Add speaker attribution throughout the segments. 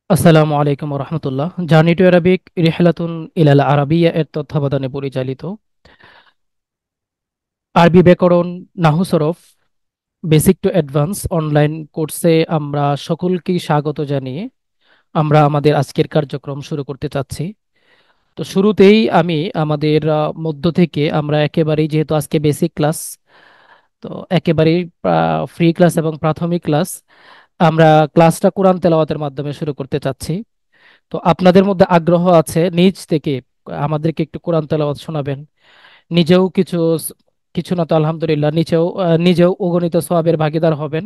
Speaker 1: আসসালামু আলাইকুম রহমতুল্লাহ। Journey to Arabic রিহলাতুন ইলাল আরাবিয়া এর তত্ত্বাবধানে পরিচালিত আরবি ব্যাকরণ, নাহু সরফ, বেসিক টু অ্যাডভান্স অনলাইন কোর্সে আমরা সকলকে স্বাগত জানিয়ে আমরা আমাদের আজকের কার্যক্রম শুরু করতে চাচ্ছি। তো শুরুতেই আমি আমাদের মধ্য থেকে আমরা একেবারেই, যেহেতু আজকে বেসিক ক্লাস, তো একেবারেই ফ্রি ক্লাস এবং প্রাথমিক ক্লাস, আমরা ক্লাসটা কোরআন তেলাওয়াতের মাধ্যমে শুরু করতে চাচ্ছি। তো আপনাদের মধ্যে আগ্রহ আছে নিজ থেকে আমাদেরকে একটু কোরআন তেলাওয়াত শোনাবেন, নিজেও কিছু কিছু না তো আলহামদুলিল্লাহ নিজেও অগণিত সওয়াবের ভাগীদার হবেন,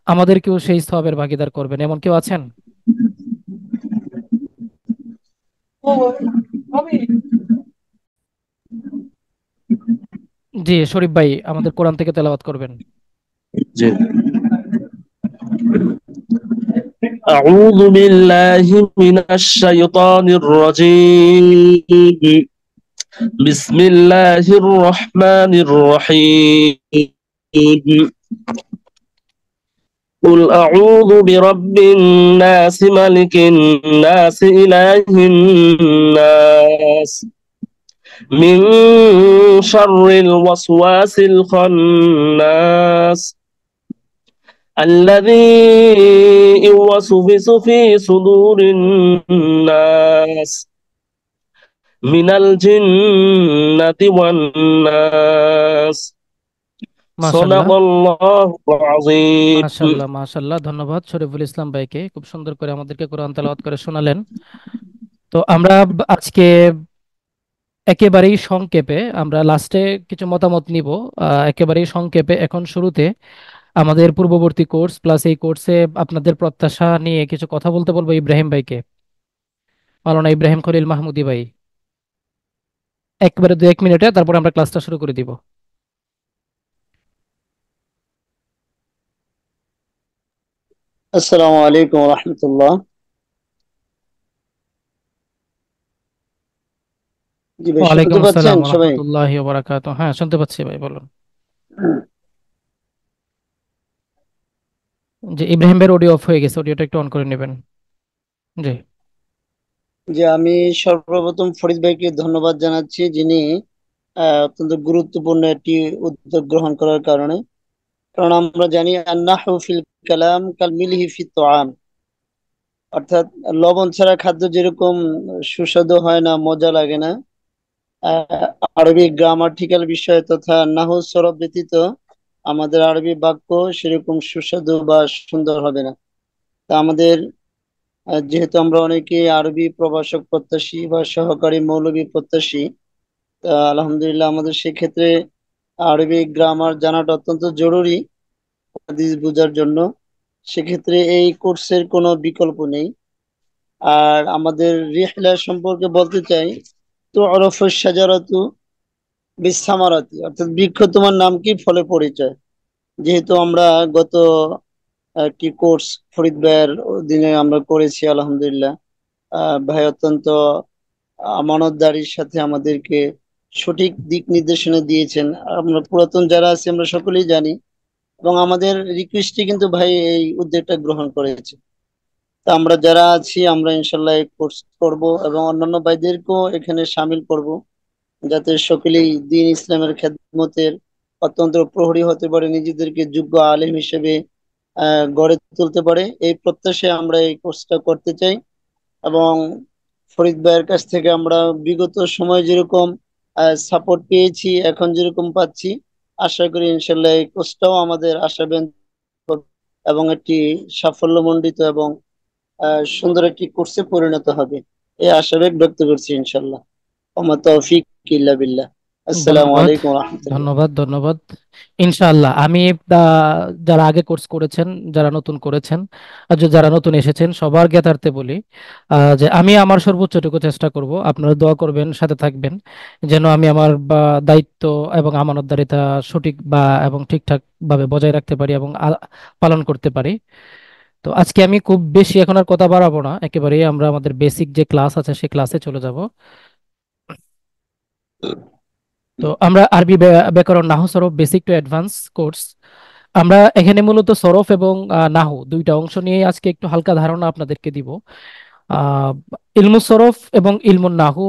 Speaker 1: আমাদেরকেও সেই সওয়াবের ভাগীদার করবেন, এমন কেউ আছেন? জি, শরীফ ভাই আমাদের কোরআন থেকে তেলাওয়াত করবেন।
Speaker 2: জি। أعوذ بالله من الشيطان الرجيم. بسم الله الرحمن الرحيم. قل أعوذ برب الناس ملك الناس إله الناس من شر الوسواس الخناس الذي يوسوس في صدور الناس من الجنة والناس. صدق
Speaker 1: মাশাল্লাহ,
Speaker 2: الله العظيم.
Speaker 1: মাশাল্লাহ, মাশাল্লাহ, ধন্যবাদ শরীফুল ইসলাম ভাইকে, খুব সুন্দর করে আমাদেরকে কোরআন তেলাওয়াত করে শোনালেন। তো আমরা আজকে একেবারেই সংক্ষেপে, আমরা লাস্টে কিছু মতামত নিব। একেবারেই সংক্ষেপে এখন শুরুতে আমাদের পূর্ববর্তী কোর্স প্লাস এই কোর্সে আপনাদের প্রত্যাশা নিয়ে কিছু কথা বলতে বলবো ইব্রাহিম ভাইকে, মাওলানা ইব্রাহিম খলিল মাহমুদি ভাই। একবারে 1 মিনিটে, তারপর আমরা ক্লাসটা শুরু করে দিব।
Speaker 3: আসসালামু আলাইকুম রহমতুল্লাহ। জি ভাই,
Speaker 1: ওয়ালাইকুম
Speaker 3: শুনতে
Speaker 1: আসসালাম
Speaker 3: পাচ্ছেন সবাই?
Speaker 1: রহমতুল্লাহি ওয়া বারাকাতুহু। হ্যাঁ, শুনতে পাচ্ছি ভাই, বলুন। যে ইব্রাহিম ভাইয়ের অডিও অফ হয়ে গেছে, অডিওটা একটু অন করে নেবেন। জি।
Speaker 3: যে আমি সর্বপ্রথম ফরিদ ভাইকে ধন্যবাদ জানাচ্ছি, যিনি অত্যন্ত গুরুত্বপূর্ণ একটি উদ্যোগ গ্রহণ করার কারণে। কারণ আমরা জানি আন্নাহু ফিল কালাম কাল মিলহি ফিত তাআম, অর্থাৎ লবণ ছাড়া খাদ্য যেরকম সুস্বাদু হয় না, মজা লাগে না, আহ, আরবি গ্রামাটিক্যাল বিষয় তথা নাহু সরব ব্যতীত আমাদের আরবি বাক্য সেরকম সুস্বাদু বা সুন্দর হবে না। তা আমাদের যেহেতু আমরা অনেকে আরবি প্রভাষক প্রত্যাশী বা সহকারী মৌলবী প্রত্যাশী, তা আলহামদুলিল্লাহ আমাদের সেক্ষেত্রে আরবি গ্রামার জানাটা অত্যন্ত জরুরি হাদিস বোঝার জন্য। সেক্ষেত্রে এই কোর্সের কোনো বিকল্প নেই। আর আমাদের রিহলা সম্পর্কে বলতে চাই, তো অরফ সাজারাতু বিসামারাতি, অর্থাৎ বৃক্ষ তোমার নাম কি, ফলে পরিচয়। যেহেতু আমরা গত একটি কোর্স ফরিদ ভাইয়ের অধীনে আমরা করেছি আলহামদুলিল্লাহ, ভাই অত্যন্ত আমানতদারির সাথে আমাদেরকে সঠিক দিক নির্দেশনা দিয়েছেন। আমরা পুরাতন যারা আছি আমরা সকলেই জানি, এবং আমাদের রিকোয়েস্টে কিন্তু ভাই এই উদ্যোগটা গ্রহণ করেছে। তা আমরা যারা আছি আমরা ইনশাল্লাহ এই কোর্স করব এবং অন্যান্য ভাইদেরকেও এখানে সামিল করব, যাতে সকলেই দিন ইসলামের খেদমতের অত্যন্ত প্রহরী হতে পারে, নিজেদেরকে যোগ্য আলেম হিসেবে গড়ে তুলতে পারে। এই প্রত্যাশায় আমরা এই কোর্সটা করতে চাই। এবং ফরিদ ভাইয়ের কাছ থেকে আমরা বিগত সময় যেরকম সাপোর্ট পেয়েছি, এখন যেরকম পাচ্ছি, আশা করি ইনশাল্লাহ এই কোর্সটাও আমাদের আশাবান করবে এবং একটি সাফল্যমণ্ডিত এবং সুন্দর একটি কোর্সে পরিণত হবে, এই আশাবাদ ব্যক্ত করছি ইনশাল্লাহ। ওমা তৌফিক ইল্লা বিল্লাহ। আসসালামু
Speaker 1: ধন্যবাদ,
Speaker 3: আলাইকুম রহমতুল্লাহ।
Speaker 1: ধন্যবাদ, ধন্যবাদ। ইনশাআল্লাহ আমি যারা আগে কোর্স করেছেন, যারা নতুন করেছেন, আর যারা নতুন এসেছেন সবার জ্ঞাতার্থে বলি যে আমি আমার সর্বোচ্চটুকু চেষ্টা করব, আপনারা দোয়া করবেন, সাথে থাকবেন, যেন আমি আমার দায়িত্ব এবং আমানতদারিতা সঠিক এবং ঠিকঠাক ভাবে বজায় রাখতে পারি এবং পালন করতে পারি। তো আজকে আমি খুব বেশি এখন আর কথা বাড়াবো না, একেবারেই আমরা আমাদের বেসিক যে ক্লাস আছে সেই ক্লাসে চলে যাব। তো আমরা আরবি ব্যাকরণ নাহু সরফ বেসিক টু অ্যাডভান্স কোর্স আমরা এখানে মূলত সরফ এবং নাহু দুইটা অংশ নিয়ে আজকে একটু হালকা ধারণা আপনাদেরকে দিব। আহ ইলমু সরফ এবং ইলমুন নাহু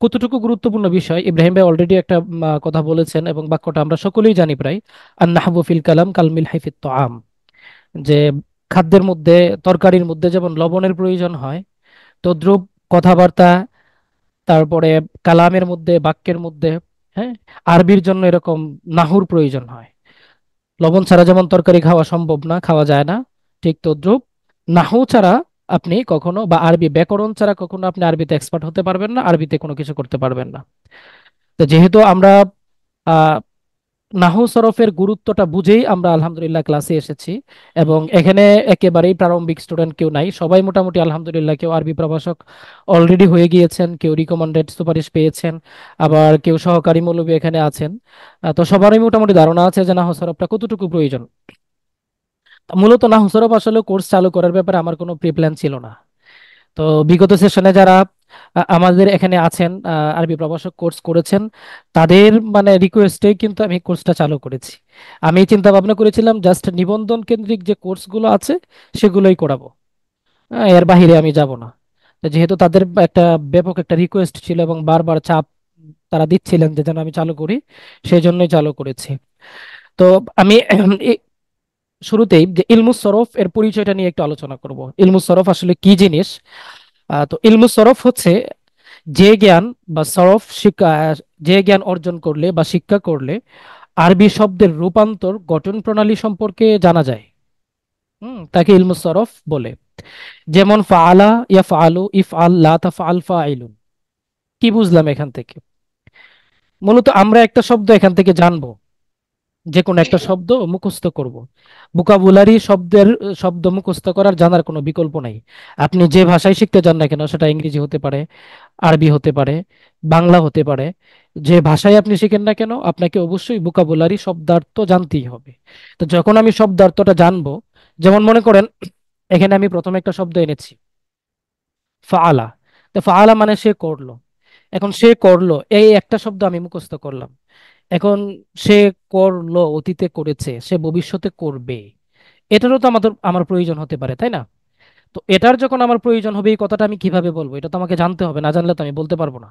Speaker 1: কতটুকু গুরুত্বপূর্ণ বিষয়, ইব্রাহিম ভাই অলরেডি একটা কথা বলেছেন এবং বাক্যটা আমরা সকলেই জানি প্রায়, আন নাহবু ফিল কালাম কাল মিলহি ফিত তাআম, যে খাদ্যের মধ্যে, তরকারির মধ্যে যেমন লবণের প্রয়োজন হয়, তদ্রূপ কথাবার্তা, তারপরে কালামের মধ্যে, বাক্যের মধ্যে, হ্যাঁ, আরবির জন্য এরকম নাহুর প্রয়োজন হয়। লবণ ছাড়া যেমন তরকারি খাওয়া সম্ভব না, খাওয়া যায় না, ঠিক তদ্রূপ নাহু ছাড়া আপনি কখনো, বা আরবি ব্যাকরণ ছাড়া কখনো আপনি আরবিতে এক্সপার্ট হতে পারবেন না, আরবিতে কোনো কিছু করতে পারবেন না। তো যেহেতু আমরা আহ নাহু সরফের গুরুত্বটা বুঝেই আমরা আলহামদুলিল্লাহ ক্লাসে এসেছি, এবং এখানে একেবারেই প্রারম্ভিক স্টুডেন্ট কেউ নাই, সবাই মোটামুটি আলহামদুলিল্লাহ কেউ আরবি প্রভাষক অলরেডি হয়ে গিয়েছেন, কেউ রিকমান্ডেড সুপারিশ পেয়েছেন, আবার কেউ সহকারী মৌলবী এখানে আছেন। তো সবারই মোটামুটি ধারণা আছে যে নাহু সরফটা কতটুকু প্রয়োজন। মূলত নাহু সরফ আসলে কোর্স চালু করার ব্যাপারে আমার কোনো প্রি প্ল্যান ছিল না। তো বিগত সেশনে যারা আমাদের এখানে আছেন, আরবি প্রভাষক কোর্স করেছেন, তাদের মানে রিকোয়েস্টে কিন্তু আমি কোর্সটা চালু করেছি। আমি চিন্তা ভাবনা করেছিলাম জাস্ট নিবন্ধন কেন্দ্রিক যে কোর্সগুলো আছে সেগুলোই করাবো, এর বাইরে আমি যাব না। তো যেহেতু তাদের একটা ব্যাপক একটা রিকোয়েস্ট ছিল এবং বারবার চাপ তারা দিচ্ছিলেন যে যেন আমি চালু করি, সেই জন্যই চালু করেছি। তো আমি শুরুতেই যে ইলমুস সরফ এর পরিচয়টা নিয়ে একটু আলোচনা করব। ইলমুস সরফ আসলে কি জিনিস? তো ইলমুস সরফ হচ্ছে যে জ্ঞান বা সরফ শিক্ষা, যে জ্ঞান অর্জন করলে বা শিক্ষা করলে আরবি শব্দের রূপান্তর, গঠন প্রণালী সম্পর্কে জানা যায়, তাকে ইলমুস সরফ বলে। যেমন ফাআলা ইয়া ফাআলু, ইফআল লা তাফআল ফাইলুন। কি বুঝলাম এখান থেকে? মূলত আমরা একটা শব্দ এখান থেকে জানবো, যে কোনো একটা শব্দ মুখস্থ করব। ভোকাবুলারি শব্দের শব্দ মুখস্থ করার, জানার কোনো বিকল্প নাই। আপনি যে ভাষায় শিখতে যান না কেন, সেটা ইংরেজি হতে পারে, আরবি হতে পারে, বাংলা হতে পারে, যে ভাষায় আপনি শিখেন না কেন আপনাকে অবশ্যই ভোকাবুলারি শব্দার্থ জানতেই হবে। তো যখন আমি শব্দার্থটা জানবো, যেমন মনে করেন এখানে আমি প্রথমে একটা শব্দ এনেছি, ফাআলা। তো ফাআলা মানে সে করলো। এখন সে করলো, এই একটা শব্দ আমি মুখস্থ করলাম। এখন সে করলো, অতীতে করেছে, সে ভবিষ্যতে করবে, এটারও তো আমার প্রয়োজন হতে পারে, তাই না? তো এটার যখন আমার প্রয়োজন হবে, এই কথাটা আমি কিভাবে বলবো? এটা তো আমাকে জানতে হবে, না জানলে তো আমি বলতে পারবো না।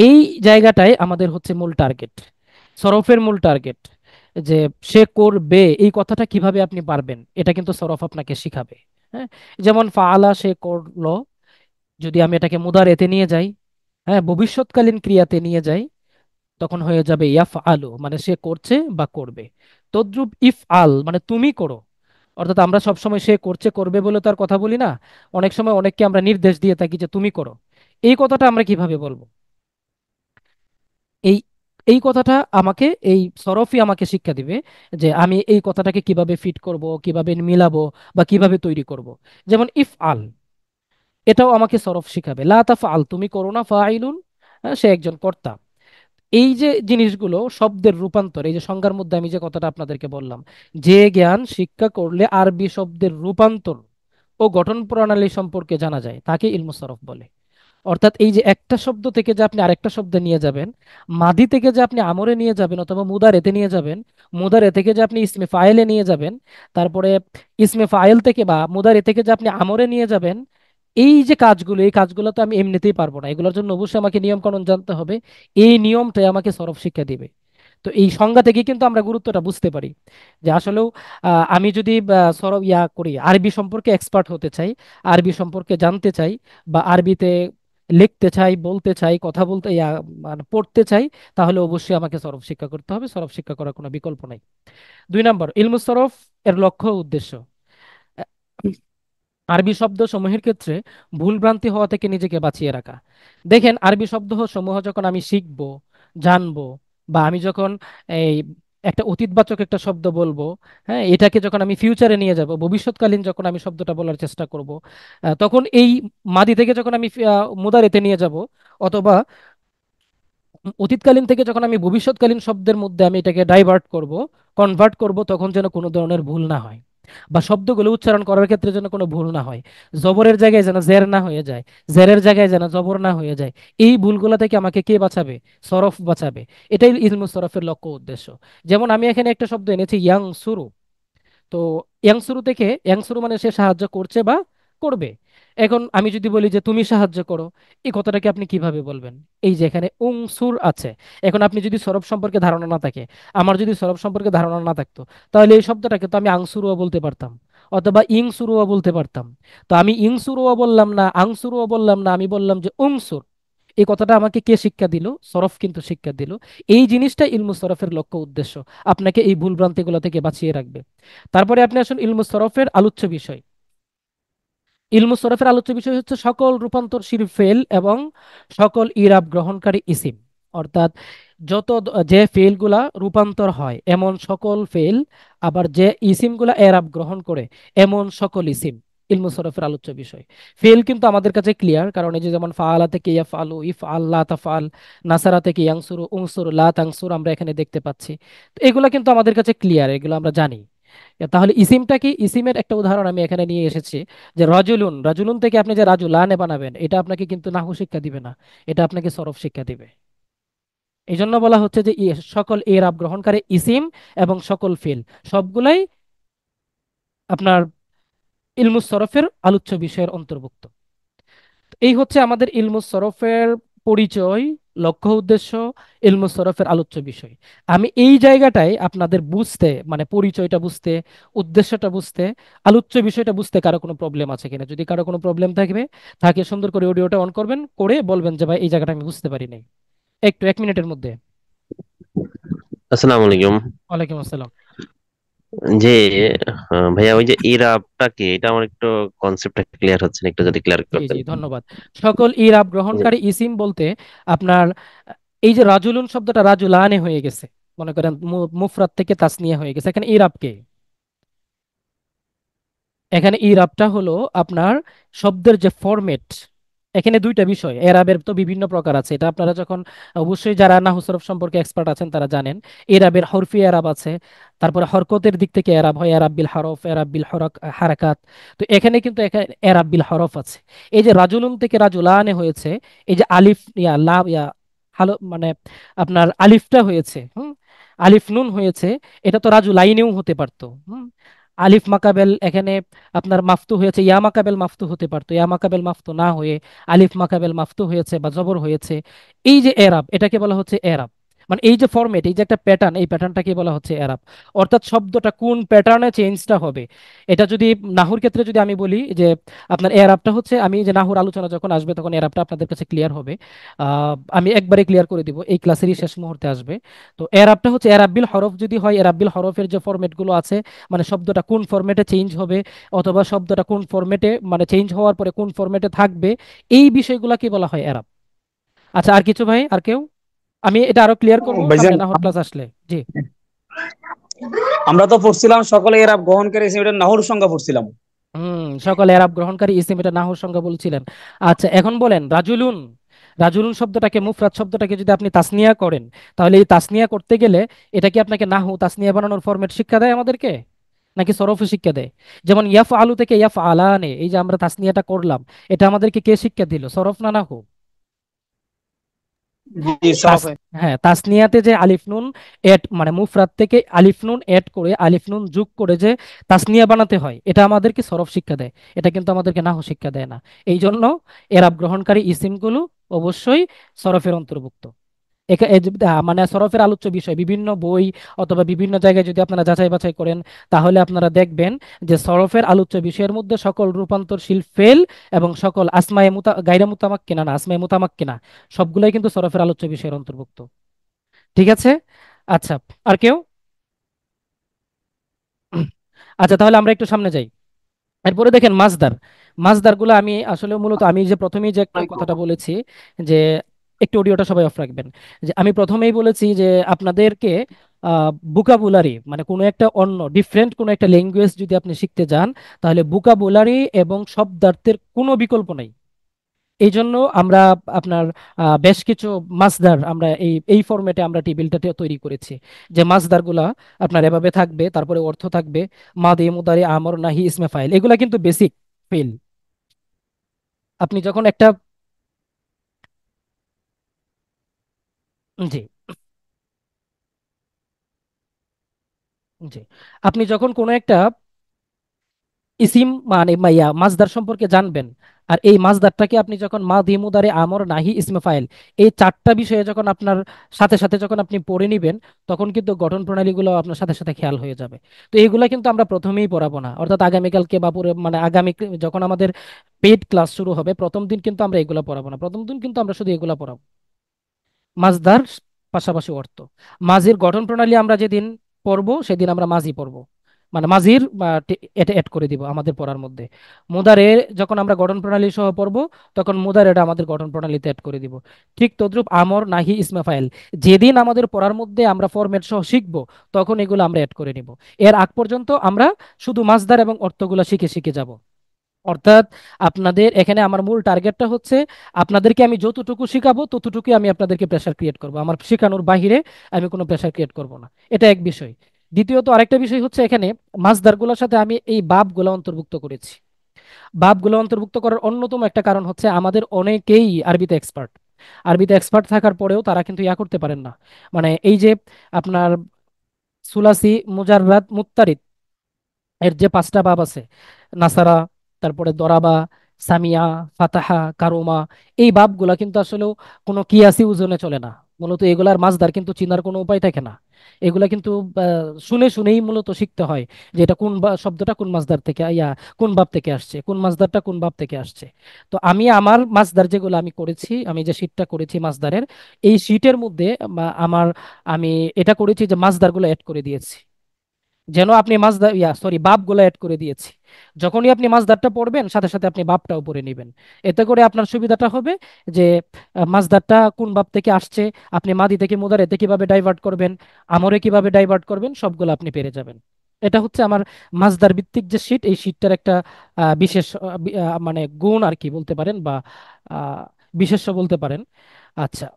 Speaker 1: এই জায়গাটায় আমাদের হচ্ছে মূল টার্গেট, সরফের মূল টার্গেট, যে সে করবে এই কথাটা কিভাবে আপনি পারবেন, এটা কিন্তু সরফ আপনাকে শিখাবে। হ্যাঁ, যেমন ফাআলা সে করলো, যদি আমি এটাকে মুদারেতে নিয়ে যাই, হ্যাঁ, ভবিষ্যৎকালীন ক্রিয়াতে নিয়ে যাই, তখন হয়ে যাবে ইয়াফ আলু, মানে সে করছে বা করবে। তদ্রুপ ইফ আল মানে তুমি করো। অর্থাৎ আমরা সবসময় সে করছে করবে বলে তার কথা বলি না, অনেক সময় অনেককে আমরা নির্দেশ দিয়ে থাকি যে তুমি করো। এই কথাটা আমরা কিভাবে বলবো? এই এই কথাটা আমাকে, এই সরফই আমাকে শিক্ষা দিবে যে আমি এই কথাটাকে কিভাবে ফিট করব, কিভাবে মিলাবো, বা কিভাবে তৈরি করব। যেমন ইফ আল, এটাও আমাকে সরফ শিখাবে। লা তাফআল তুমি করো না, ফাইলুন সে একজন কর্তা। এই যে জিনিসগুলো শব্দের রূপান্তর, এই যে সংজ্ঞার মধ্যে আমি যে কথাটা আপনাদেরকে বললাম, যে জ্ঞান শিক্ষা করলে আরবি শব্দের রূপান্তর ও গঠন প্রণালী সম্পর্কে জানা যায়, তাকে ইলমুস সরফ বলে। অর্থাৎ এই যে একটা শব্দ থেকে যে আপনি আরেকটা শব্দে নিয়ে যাবেন, মাদি থেকে যে আপনি আমরে নিয়ে যাবেন অথবা মুদারেতে নিয়ে যাবেন, মুদারে থেকে যে আপনি ইসমে ফাইলে নিয়ে যাবেন, তারপরে ইসমে ফাইল থেকে বা মুদারে থেকে যে আপনি আমরে নিয়ে যাবেন, এই যে কাজগুলো, এই কাজগুলো তো আমি এমনিতেই পারবো না, এগুলোর জন্য অবশ্যই আমাকে নিয়ম কানুন জানতে হবে। এই নিয়মটাই আমাকে সরফ শিক্ষা দিবে। তো এই সংজ্ঞা থেকে কিন্তু আমরা গুরুত্বটা বুঝতে পারি যে আসলেও আমি যদি সরব করি, আরবি সম্পর্কে এক্সপার্ট হতে চাই, আরবি সম্পর্কে জানতে চাই, বা আরবিতে লিখতে চাই, বলতে চাই, কথা বলতে মানে পড়তে চাই, তাহলে অবশ্যই আমাকে সরফ শিক্ষা করতে হবে, সরফ শিক্ষা করার কোনো বিকল্প নাই। 2 নম্বর, ইলমুস সরফ এর লক্ষ্য ও উদ্দেশ্য। আরবি শব্দ সমূহের ক্ষেত্রে ভুলভ্রান্তি হওয়া থেকে নিজেকে বাঁচিয়ে রাখা। দেখেন আরবি শব্দ সমূহ যখন আমি শিখবো, জানবো, বা আমি যখন এই একটা অতীতবাচক একটা শব্দ বলবো, হ্যাঁ, এটাকে যখন আমি ফিউচারে নিয়ে যাব, ভবিষ্যৎকালীন যখন আমি শব্দটা বলার চেষ্টা করব, তখন এই মাদি থেকে যখন আমি মুদারেতে নিয়ে যাব, অথবা অতীতকালীন থেকে যখন আমি ভবিষ্যৎকালীন শব্দের মধ্যে আমি এটাকে ডাইভার্ট করব, কনভার্ট করব, তখন যেন কোনো ধরনের ভুল না হয়। বা শব্দগুলো উচ্চারণ করার ক্ষেত্রে যেন কোনো ভুল না হয়, জবরের জায়গায় যেন জের না হয়ে যায়, জেরের জায়গায় যেন জবর না হয়ে যায়। এই ভুলগুলো থেকে আমাকে কে বাঁচাবে? সরফ বাঁচাবে। এটাই ইলমু সরফের লক্ষ্য উদ্দেশ্য। যেমন আমি এখানে একটা শব্দ এনেছি ইয়াং সুরু। তো ইয়াংসুরু থেকে, ইয়াংসুরু মানে সে সাহায্য করছে বা করবে। এখন আমি যদি বলি যে তুমি সাহায্য করো, এই কথাটাকে আপনি কিভাবে বলবেন? এই যে এখানে উংসুর আছে। এখন আপনি যদি সরব সম্পর্কে ধারণা না থাকে, আমার যদি সরব সম্পর্কে ধারণা না থাকতো, তাহলে এই শব্দটাকে তো আমি আংসুরুও বলতে পারতাম, অথবা ইংসুরুও বলতে পারতাম। তো আমি ইংসুরুও বললাম না, আংসুরুও বললাম না, আমি বললাম যে উংসুর। এই কথাটা আমাকে কে শিক্ষা দিল? সরফ কিন্তু শিক্ষা দিল। এই জিনিসটা ইলমু সরফের লক্ষ্য উদ্দেশ্য, আপনাকে এই ভুল ভ্রান্তিগুলো থেকে বাঁচিয়ে রাখবে। তারপরে আপনি আসুন ইলমু সরফের আলোচ্য বিষয়। ইলমু সরফের আলোচ্য বিষয় হচ্ছে সকল রূপান্তরশীল ফেল এবং সকল ইরাব গ্রহণকারী ইসিম। অর্থাৎ যে ফেলগুলা রূপান্তর হয় এমন সকল ফেল, আবার যে ইসিমগুলা এরাব গ্রহণ করে এমন সকল ইসিম ইলমু সরফের আলোচ্য বিষয়। ফেল কিন্তু আমাদের কাছে ক্লিয়ার, কারণ এই যে যেমন ফাআলা থেকে ইয়াফআলু, ইফআল লা তাফআল, নাসারা থেকে ইয়ানসুরু, উনসুরু লা তানসুর আমরা এখানে দেখতে পাচ্ছি। তো এগুলা কিন্তু আমাদের কাছে ক্লিয়ার, এগুলো আমরা জানি। তাহলে ইসিমটা কি? ইসিমের একটা উদাহরণ আমি এখানে নিয়ে এসেছি, যে রাজুলুন। রাজুলুন থেকে আপনি যে রাজুলানে বানাবেন, এটা আপনাকে কিন্তু নাহু শিক্ষা দিবে না, এটা আপনাকে সরফ শিক্ষা দিবে। এই জন্য বলা হচ্ছে যে সকল এরাব গ্রহণকারী ইসিম এবং সকল ফিল সবগুলাই আপনার ইলমুস সরফের আলোচ্য বিষয়ের অন্তর্ভুক্ত। এই হচ্ছে আমাদের ইলমুস সরফের পরিচয়, লক্ষ্য উদ্দেশ্য, ইলমুস সরফের আলোচ্য বিষয়। আমি এই জায়গাটায় আপনাদের বুঝতে, মানে পরিচয়টা বুঝতে, উদ্দেশ্যটা বুঝতে, আলোচ্য বিষয়টা বুঝতে কারো কোনো প্রবলেম আছে কিনা? যদি কারো কোনো প্রবলেম থাকবে, থাকে সুন্দর করে অডিওটা অন করবেন, করে বলবেন যে ভাই এই জায়গাটা আমি বুঝতে পারি নাই। একটু 1 মিনিটের মধ্যে।
Speaker 4: আসসালামু আলাইকুম।
Speaker 1: ওয়ালাইকুম আসসালাম।
Speaker 4: যে ভাইয়া, ওই যে ইরাবটাকে, এটা আমার একটু কনসেপ্টটা ক্লিয়ার হচ্ছে না, একটু যদি ক্লিয়ার
Speaker 1: জি
Speaker 4: করতেন।
Speaker 1: জি, ধন্যবাদ। সকল ইরাব
Speaker 4: যে
Speaker 1: গ্রহণকারী ইসিম বলতে আপনার এই যে রাজুলুন শব্দটা রাজুলানে হয়ে গেছে, মনে করেন মুফরাদ থেকে তাসনিয়া হয়ে গেছে, এখানে ইরাব কে? এখানে ইরাবটা হলো আপনার শব্দের যে ফরম্যাট। এখানে দুইটা বিষয়, এরাবের তো বিভিন্ন প্রকার আছে, এটা আপনারা যখন, অবশ্যই যারা নাহু সরফ সম্পর্কে এক্সপার্ট আছেন তারা জানেন। এরাবের হরফি এরাব আছে, তারপরে হরকতের দিক থেকে এরাব হয়, এরাব বিল হরফ, এরাব বিল হারাকাত। তো এখানে কিন্তু এখানে এরাব বিল হরফ আছে। এই যে রাজুলুন থেকে রাজুলানে হয়েছে, এই যে আলিফ ইয়া লা ইয়া হালো মানে আপনার আলিফটা হয়েছে, আলিফ নুন হয়েছে, এটা তো রাজুলাইনেও হতে পারতো। আলিফ মাকাবেল এখানে আপনার মাফতু হয়েছে, ইয়া মাকাবেল মাফতু হতে পারতো, ইয়া মাকাবেল মাফতু না হয়ে আলিফ মাকাবেল মাফতু হয়েছে বা জবর হয়েছে। এই যে এরাব, এটাকে বলা হচ্ছে এরাব। মানে এই যে ফরম্যাট, এই যে একটা প্যাটার্ন, এই প্যাটার্নটাকে বলা হচ্ছে এরাব। অর্থাৎ শব্দটা কোন প্যাটার্নে চেঞ্জটা হবে। এটা যদি নাহুর ক্ষেত্রে যদি আমি বলি যে আপনার এরাবটা হচ্ছে, আমি যে নাহুর আলোচনা যখন আসবে তখন এরাবটা আপনাদের কাছে ক্লিয়ার হবে। আমি একবারে ক্লিয়ার করে দিব, এই ক্লাসেরই শেষ মুহূর্তে আসবে। তো এরাবটা হচ্ছে এরাবিল হরফ যদি হয়, এরাবিল হরফের যে ফরম্যাটগুলো আছে, মানে শব্দটা কোন ফরম্যাটে চেঞ্জ হবে, অথবা শব্দটা কোন ফরম্যাটে, মানে চেঞ্জ হওয়ার পরে কোন ফরম্যাটে থাকবে, এই বিষয়গুলোকে বলা হয় এরাব। আচ্ছা, আর কিছু ভাই, আর কেউ? আমি এটা আরো ক্লিয়ার করব সামনে
Speaker 5: ভাইজান,
Speaker 1: নাহর ক্লাস আসলে। জি।
Speaker 5: আমরা তো পড়ছিলাম সকলে এরা গ্রহণকারী হিসেবে এটা নাহুর সংজ্ঞা পড়ছিলাম।
Speaker 1: সকল এরাব গ্রহণকারী ইসিম, এটা নাহর সংজ্ঞা বলছিলেন। আচ্ছা, এখন বলেন রাজুলুন। রাজুলুন শব্দটাকে, মুফরাদ শব্দটাকে যদি আপনি তাসনিয়া করেন, তাহলে এই তাসনিয়া করতে গেলে এটা কি আপনাকে নাহু তাসনিয়া বানানোর ফরম্যাট শিক্ষা দেয় আমাদেরকে, নাকি সরফে শিক্ষা দেয়? যেমন ইয়াফ আলু থেকে ইয়াফ আলানে, এই যে আমরা তাসনিয়াটা করলাম, এটা আমাদেরকে কে শিক্ষা দিল? সরফ না নাহু?
Speaker 5: জি,
Speaker 1: তাস
Speaker 5: সরফে।
Speaker 1: হ্যাঁ, তাসনিয়াতে যে আলিফ নুন এড, মানে মুফরাদ থেকে আলিফ নুন এড করে, আলিফ নুন যোগ করে যে তাসনিয়া বানাতে হয়, এটা আমাদেরকে সরফ শিক্ষা দেয়, এটা কিন্তু আমাদেরকে নাহু শিক্ষা দেয় না। এই জন্য এরাব গ্রহণকারী ইসিমগুলো অবশ্যই সরফের অন্তর্ভুক্ত। মানে সরফের আলোচ্য বিষয় বিভিন্ন বই অথবা বিভিন্ন জায়গায় যদি আপনারা যাচাই বাছাই করেন, তাহলে আপনারা দেখবেন যে সরফের আলোচ্য বিষয়ের মধ্যে সকল রূপান্তরশীল ফেল এবং সকল গায়রে মুতামাক্কিনা না, আসমায়ে মুতামাক্কিনা, সবগুলাই কিন্তু সরফের আলোচ্য বিষয়ের অন্তর্ভুক্ত। ঠিক আছে? আচ্ছা, আর কেউ? আচ্ছা, তাহলে আমরা একটু সামনে যাই। এরপরে দেখেন মাসদার। মাসদারগুলো আমি আসলে মূলত, আমি যে প্রথমেই যে একটা কথাটা বলেছি, যে একটু অডিওটা সবাই অফ রাখবেন, যে আমি প্রথমেই বলেছি যে আপনাদেরকে বুকাবুলারি, মানে কোনো একটা অন্য ডিফারেন্ট কোনো একটা ল্যাঙ্গুয়েজ যদি আপনি শিখতে যান, তাহলে বুকাবুলারি এবং শব্দার্থের কোনো বিকল্প নাই। এই জন্য আমরা আপনার বেশ কিছু মাসদার আমরা এই এই ফরম্যাটে আমরা টেবিলটাতে তৈরি করেছি, যে মাসদারগুলা আপনার এভাবে থাকবে, তারপরে অর্থ থাকবে, মাদি মুদারি আমর নাহি ইসমে ফাইল, এগুলা কিন্তু বেসিক ফিল। আপনি যখন একটা, জি জি, আপনি যখন কোনো একটা ইসিম মানে মাইয়া মাসদার সম্পর্কে জানবেন, আর এই মাসদারটাকে আপনি যখন মাদি মুদারে আমর নাহি ইসমে ফাইল, এই চারটা বিষয়ে যখন আপনার সাথে সাথে যখন আপনি পড়ে নিবেন, তখন কিন্তু গঠন প্রণালীগুলো আপনার সাথে সাথে খেয়াল হয়ে যাবে। তো এইগুলা কিন্তু আমরা প্রথমেই পড়াবো না, অর্থাৎ আগামীকালকে বা পুরো মানে আগামী যখন আমাদের পেইড ক্লাস শুরু হবে, প্রথম দিন কিন্তু আমরা এগুলা পড়াবো না, প্রথম দিন কিন্তু আমরা শুধু এগুলা পড়াবো, মাজদার পাশাপাশি অর্থ। মাজির গঠন প্রণালী আমরা যেদিন পড়বো সেদিন আমরা মাজি পড়বো, মানে মাজির এটা অ্যাড করে দিব আমাদের পড়ার মধ্যে। মুদারে যখন আমরা গঠন প্রণালী সহ পড়বো, তখন মুদার এটা আমাদের গঠন প্রণালীতে অ্যাড করে দিব। ঠিক তদ্রূপ আমর নাহি ইসমে ফাইল যেদিন আমাদের পড়ার মধ্যে আমরা ফরম্যাট সহ শিখবো, তখন এগুলো আমরা অ্যাড করে নিব। এর আগ পর্যন্ত আমরা শুধু মাজদার এবং অর্থগুলো শিখে শিখে যাব। অর্থাৎ আপনাদের এখানে আমার মূল টার্গেটটা হচ্ছে, আপনাদেরকে আমি যতটুকু শিখাবো ততটুকুই আমি আপনাদেরকে প্রেশার ক্রিয়েট করব, আমার শেখানোর বাহিরে আমি কোনো প্রেশার ক্রিয়েট করব না। এটা এক বিষয়। দ্বিতীয়ত আরেকটা বিষয় হচ্ছে, এখানে মাসদারগুলোর সাথে আমি এই বাবগুলো অন্তর্ভুক্ত করেছি। বাবগুলো অন্তর্ভুক্ত করার অন্যতম একটা কারণ হচ্ছে, আমাদের অনেকেই আরবিতে এক্সপার্ট, আরবিতে এক্সপার্ট থাকার পরেও তারা কিন্তু ইয়া করতে পারেন না, মানে এই যে আপনার সুলাসি মুজাররাদ মুত্তারিদ এর যে পাঁচটা বাব আছে, নাসারা, তারপরে দরাবা, সামিয়া, ফাতাহা, কারুমা, এই বাবগুলা কিন্তু আসলে কোনো কিয়াসি ওজনে চলে না। মূলত এগুলার মাসদার কিন্তু চিনার কোনো উপায় থাকে না। এগুলা কিন্তু শুনে শুনেই মূলত শিখতে হয়, যে এটা কোন শব্দটা কোন মাসদার থেকে কোন বাব থেকে আসছে, কোন মাসদারটা কোন বাব থেকে আসছে। তো আমি আমার মাসদার যেগুলো আমি করেছি, আমি যে শীটটা করেছি মাসদারের, এই শীটের মধ্যে আমি এটা করেছি যে মাসদারগুলো অ্যাড করে দিয়েছি, যেন আপনি মাসদার বাবগুলো অ্যাড করে দিয়েছি। যখনই আপনি মাসদারটা পড়বেন, সাথে সাথে আপনি বাবটাও পড়ে নেবেন। এতে করে আপনার সুবিধাটা হবে যে মাসদারটা কোন বাব থেকে আসছে, আপনি মাদি থেকে মুদারেতে কিভাবে ডাইভার্ট করবেন, আমরে কিভাবে ডাইভার্ট করবেন, সবগুলো আপনি পেরে যাবেন। এটা হচ্ছে আমার মাসদার ভিত্তিক যে শীট, এই শীটটার একটা বিশেষ মানে গুণ আর কি বলতে পারেন, বা আহ, বিশেষ্য বলতে পারেন। আচ্ছা,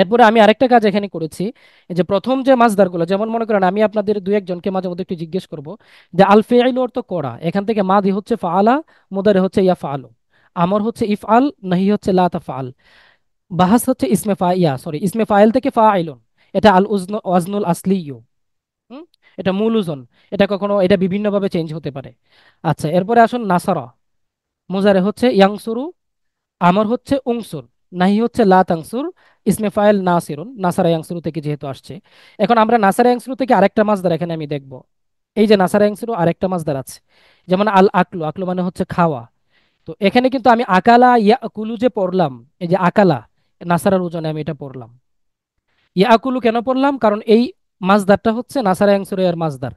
Speaker 1: এরপরে আমি আরেকটা কাজ এখানে করেছি, এই যে প্রথম যে মাসদারগুলো, যেমন মনে করেন আমি আপনাদের দু একজনকে মাঝে মধ্যে একটু জিজ্ঞেস করব যে আল ফেইল অর্থ করা, এখান থেকে মাদি হচ্ছে ফাআলা, মুদারে হচ্ছে ইয়াফআলু, আমর হচ্ছে ইফআল, নাহি হচ্ছে লা তাফআল, বাহাস হচ্ছে ইসমে ফাইল থেকে ফাইলুন, এটা আল ওয়াজনুল আসলিয়ু। হুম, এটা মূল ওজন, এটা কখনো এটা বিভিন্ন ভাবে চেঞ্জ হতে পারে। আচ্ছা, এরপরে আসুন নাসারা, মুজারে হচ্ছে ইয়াংসুরু, আমর হচ্ছে উংসুর, নাহি হচ্ছে লা তাংসুর, ইসমে ফাইল নাসিরুন, নাসারা ইয়াংসুরু থেকে যেহেতু আসছে। এখন আমরা নাসারা ইয়াংসুরু থেকে আরেকটা মাসদার এখানে আমি দেখব। এই যে নাসারা ইয়াংসুরু আরেকটা মাসদার আছে, যেমন আল আকলু, আকলু মানে হচ্ছে খাওয়া। তো এখানে কিন্তু আমি আকালা ইয়াকুলু যে পড়লাম, এই যে আকালা নাসারার ওজনে আমি এটা পড়লাম। ইয়াকুলু কেন পড়লাম? কারণ এই মাসদারটা হচ্ছে নাসারা ইয়াংসুরু এর মাসদার।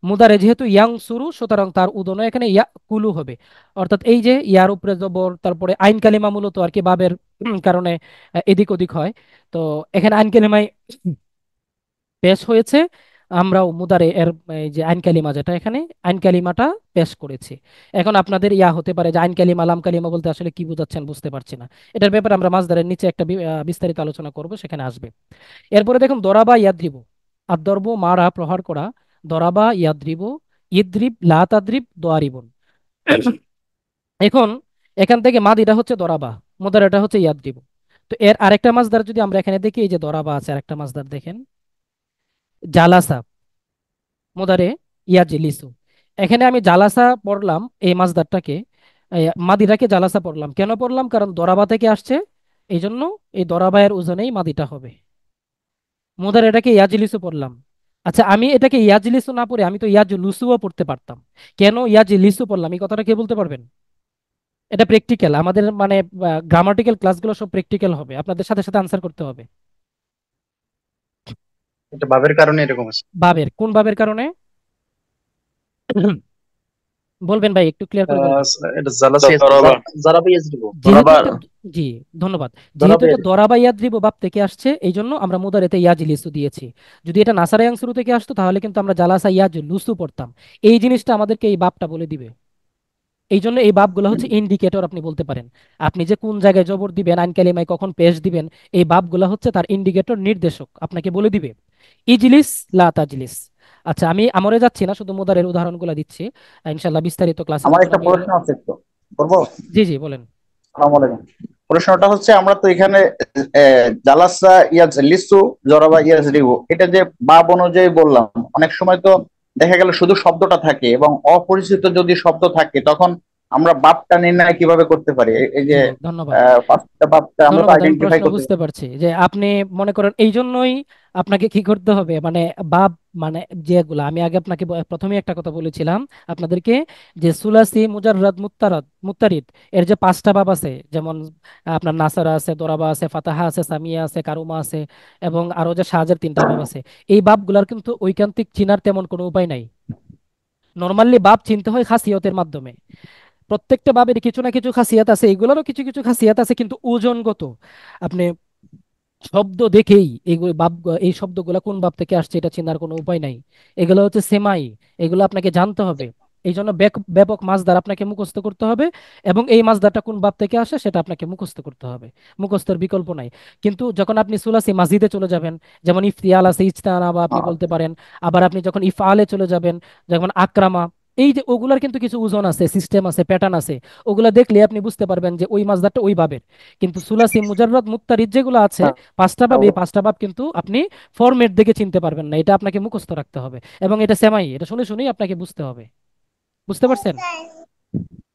Speaker 1: মুদারে যেহেতু ইয়াং সুরু, সুতরাং তার উদনও এখানে ইয়া কুলু হবে। অর্থাৎ এই যে ইয়ার উপরে জবর, তারপরে আইন কালিমা মূলত আর কি বাবের কারণে এদিক ওদিক হয়। তো এখানে আইন কালিমায় পেশ হয়েছে, আমরাও মুদারে এর এই যে আইন কালিমা যেটা এখানে আইন কালিমাটা পেশ করেছি। এখন আপনাদের ইয়া হতে পারে যে আইন কালিমা লাম কালিমা বলতে আসলে কি বোঝাচ্ছেন, বুঝতে পারছি না। এটার ব্যাপারে আমরা মাসদারের নিচে একটা বিস্তারিত আলোচনা করব, সেখানে আসবে। এরপরে দেখুন দরাবা ইয়াদ্রিবু, আর দর্ব মারা প্রহার করা, দরাবা ইয়াদ্রিবু, ইদ্রিব লা তাদ্রিব দোয়ারিবুন। এখন এখান থেকে মাদিটা হচ্ছে দরাবা, মুদারাটা হচ্ছে ইয়াদ্রিবু। তো এর আরেকটা মাসদার যদি আমরা এখানে দেখি, এই যে দরাবা আছে, আরেকটা মাসদার দেখেন জালাসা, মুদারে ইয়াজলিসু। এখানে আমি জালাসা পড়লাম এই মাসদারটাকে, মাদিটাকে জালাসা পড়লাম, কেন পড়লাম? কারণ দরাবা থেকে আসছে, এই জন্য এই দরাবায়ের ওজনেই মাদিটা হবে। মুদার এটাকে ইয়াজলিসু পড়লাম। আচ্ছা, আমি এটাকে ইয়াজলিসু না পড়ে আমি তো ইয়াজলুসুও পড়তে পারতাম, কেন ইয়াজলিসু পড়লাম? এই কথাটা কে বলতে পারবেন? এটা প্র্যাকটিক্যাল, আমাদের মানে গ্রামাটিক্যাল ক্লাসগুলো সব প্র্যাকটিক্যাল হবে, আপনাদের সাথে সাথে আনসার করতে হবে।
Speaker 6: এটা ভাবের কারণে এরকম আছে।
Speaker 1: ভাবের কোন ভাবের কারণে বলবেন ভাই, একটু ক্লিয়ার করে বলবেন।
Speaker 6: এটা জালাসি
Speaker 2: দরাবা
Speaker 6: জারাবা ইয়াজরিবু
Speaker 1: যেহেতু
Speaker 2: দরাবা
Speaker 1: এটা, জি ধন্যবাদ, যেহেতু
Speaker 6: দরাবা
Speaker 1: এটা দরাবা ইয়াদ্রিব বাব থেকে আসছে, এই জন্য আমরা মুদারেতে ইয়াজলিসু দিয়েছি। যদি এটা নাসারা ইয়াংসুরু থেকে আসতো, তাহলে কিন্তু আমরা জালাসা ইয়াজ লুসু পড়তাম। এই জিনিসটা আমাদেরকে এই বাবটা বলে দিবে। এই জন্য এই বাবগুলো হচ্ছে ইন্ডিকেটর, আপনি বলতে পারেন। আপনি যে কোন জায়গায় জবর দিবেন, আইন কালিমায় কখন পেশ দিবেন, এই বাবগুলো হচ্ছে তার ইন্ডিকেটর, নির্দেশক, আপনাকে বলে দিবে। ইজলিস লা তাজলিস। আচ্ছা, আমি আমরে যাচ্ছি না, শুধু মুদারের উদাহরণগুলো দিচ্ছি। ইনশাল্লাহ বিস্তারিত ক্লাসে
Speaker 6: আমার
Speaker 1: যখন
Speaker 6: একটা
Speaker 1: আমি এগুলো।
Speaker 6: প্রশ্ন আছে, একটু করবো?
Speaker 1: জি জি বলেন।
Speaker 6: আসসালামু আলাইকুম। প্রশ্নটা হচ্ছে, আমরা তো এখানে জালাসা ইয়াজ লিসু জরাবা ইয়াজ রিবু, এটা যে বাব অনুযায়ী বললাম, অনেক সময় তো দেখা গেল শুধু শব্দটা থাকে এবং অপরিচিত যদি শব্দ থাকে, তখন আমরা বাবটা নির্ণয় কিভাবে করতে পারি? এই যে
Speaker 1: জি ধন্যবাদ।
Speaker 6: পাঁচটা বাবটা আমরা তো
Speaker 1: ধন্যবাদ, আমি
Speaker 6: আইডেন্টিফাই
Speaker 1: প্রশ্ন
Speaker 6: করতে
Speaker 1: বুঝতে পারছি যে আপনি মনে করেন এই জন্যই আপনাকে কি করতে হবে, মানে বাব, মানে যেগুলো আমি আগে আপনাকে প্রথমে একটা কথা বলেছিলাম আপনাদেরকে, যে সুলাসি মুজাররাদ মুত্তারাদ মুত্তারিদ এর যে পাঁচটা বাব আছে, যেমন আপনার নাসারা আছে, দরাবা আছে, ফাতাহা আছে, সামিয়া আছে, কারুমা আছে, এবং আরো যে সাহায্যের তিনটা বাব আছে। এই বাবগুলার কিন্তু ঐকান্তিক চিনার তেমন কোনো উপায় নাই। নর্মালি বাব চিনতে হয় খাসিয়তের মাধ্যমে। প্রত্যেকটা বাবের কিছু না কিছু খাসিয়াত আছে, এগুলোরও কিছু কিছু খাসিয়াত আছে, কিন্তু ওজনগত আপনি শব্দ দেখেই এগুলো বাব, এই শব্দগুলো কোন বাব থেকে আসছে এটা চেনার কোনো উপায় নাই। এগুলো হচ্ছে সেমাই, এগুলো আপনাকে জানতে হবে। এই জন্য ব্যাপক মাসদার আপনাকে মুখস্থ করতে হবে, এবং এই মাসদারটা কোন বাব থেকে আসে সেটা আপনাকে মুখস্থ করতে হবে। মুখস্থের বিকল্প নাই। কিন্তু যখন আপনি সুলাসি মাজিদে চলে যাবেন, যেমন ইফতিয়াল আছে, ইজতানা বা আপনি বলতে পারেন। আবার আপনি যখন ইফআলে চলে যাবেন, যেমন আকরামা, এই যে ওগুলার কিন্তু কিছু ওজন আছে, সিস্টেম আছে, প্যাটার্ন আছে। ওগুলা দেখলে আপনি বুঝতে পারবেন যে ওই মাসদারটা ওই বাবের। কিন্তু সুলাসি মুজাররদ মুত্তারিদ যেগুলো আছে, পাঁচটা বাব, এই পাঁচটা বাব কিন্তু আপনি ফরম্যাট দেখে চিনতে পারবেন না, এটা আপনাকে মুখস্থ রাখতে হবে। এবং এটা সেমাই, এটা শুনে শুনেই আপনাকে বুঝতে হবে। বুঝতে পারছেন?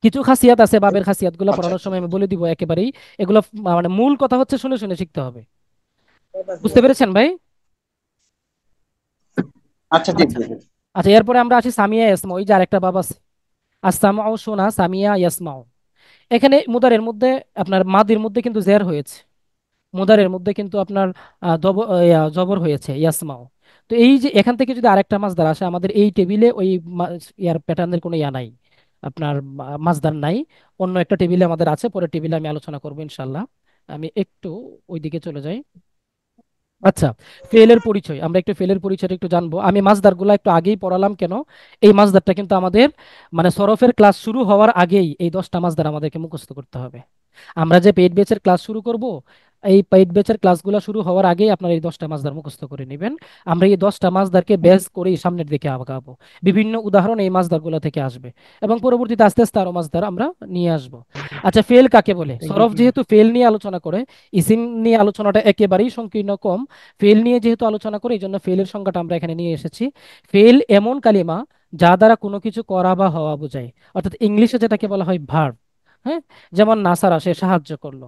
Speaker 1: কিছু খাসিয়াত আছে, বাবের খাসিয়াত গুলো
Speaker 6: আচ্ছা
Speaker 1: পড়ানোর
Speaker 6: আচ্ছা
Speaker 1: সময় আমি বলে দিব একেবারেই। এগুলো মানে মূল কথা হচ্ছে শুনে শুনে শিখতে হবে। বুঝতে পেরেছেন ভাই?
Speaker 6: আচ্ছা, জি
Speaker 1: আচ্ছা।
Speaker 6: জি জি।
Speaker 1: আচ্ছা, এরপরে আমরা আসি সামিয়া ইয়াসমা, ওই যে আরেকটা বাব আছে, আসসামাউ শোনা, সামিয়া ইয়াসমাউ। এখানে মুদারের মধ্যে, আপনার মাদির মধ্যে কিন্তু জের হয়েছে, মুদারের মধ্যে কিন্তু আপনার জবর হয়েছে, ইয়াসমাও। তো এই যে এখান থেকে যদি আরেকটা মাসদার আসে, আমাদের এই টেবিলে ওই ইয়ার প্যাটার্নের কোনো ইয়া নাই, আপনার মাসদার নাই। অন্য একটা টেবিলে আমাদের আছে, পরের টেবিলে আমি আলোচনা করবো ইনশাল্লাহ। আমি একটু ওইদিকে চলে যাই। আচ্ছা, ফেলের পরিচয়, আমরা একটু ফেলের পরিচয়টা একটু জানবো। আমি মাসদারগুলো একটু আগেই পড়ালাম কেন, এই মাসদারটা কিন্তু আমাদের মানে সরফের ক্লাস শুরু হওয়ার আগেই এই 10টা মাসদার আমাদেরকে মুখস্থ করতে হবে। আমরা যে পেইড ব্যাচের ক্লাস শুরু করব, এই পেইড ব্যাচের ক্লাসগুলো শুরু হওয়ার আগেই আপনারা এই 10টা মাসদার মুখস্থ করে নেবেন। আমরা এই 10টা মাসদারকে বেস করেই সামনের দিকে আগাবো। বিভিন্ন উদাহরণ এই মাসদারগুলো থেকে আসবে, এবং পরবর্তীতে আস্তে আস্তে আরো মাসদার আমরা নিয়ে আসব। আচ্ছা, ফেল কাকে বলে? সরফ যেহেতু ফেল নিয়ে আলোচনা করে, ইসিম নিয়ে আলোচনাটা একেবারেই সংকীর্ণ কম। ফেল নিয়ে যেহেতু আলোচনা করে, এই জন্য ফেলের সংজ্ঞাটা আমরা এখানে নিয়ে এসেছি। ফেল এমন কালিমা যা দ্বারা কোনো কিছু করা বা হওয়া বোঝায়, অর্থাৎ ইংলিশে যেটাকে বলা হয় ভার্ব। হ্যাঁ, যেমন নাসারা, সে সাহায্য করলো।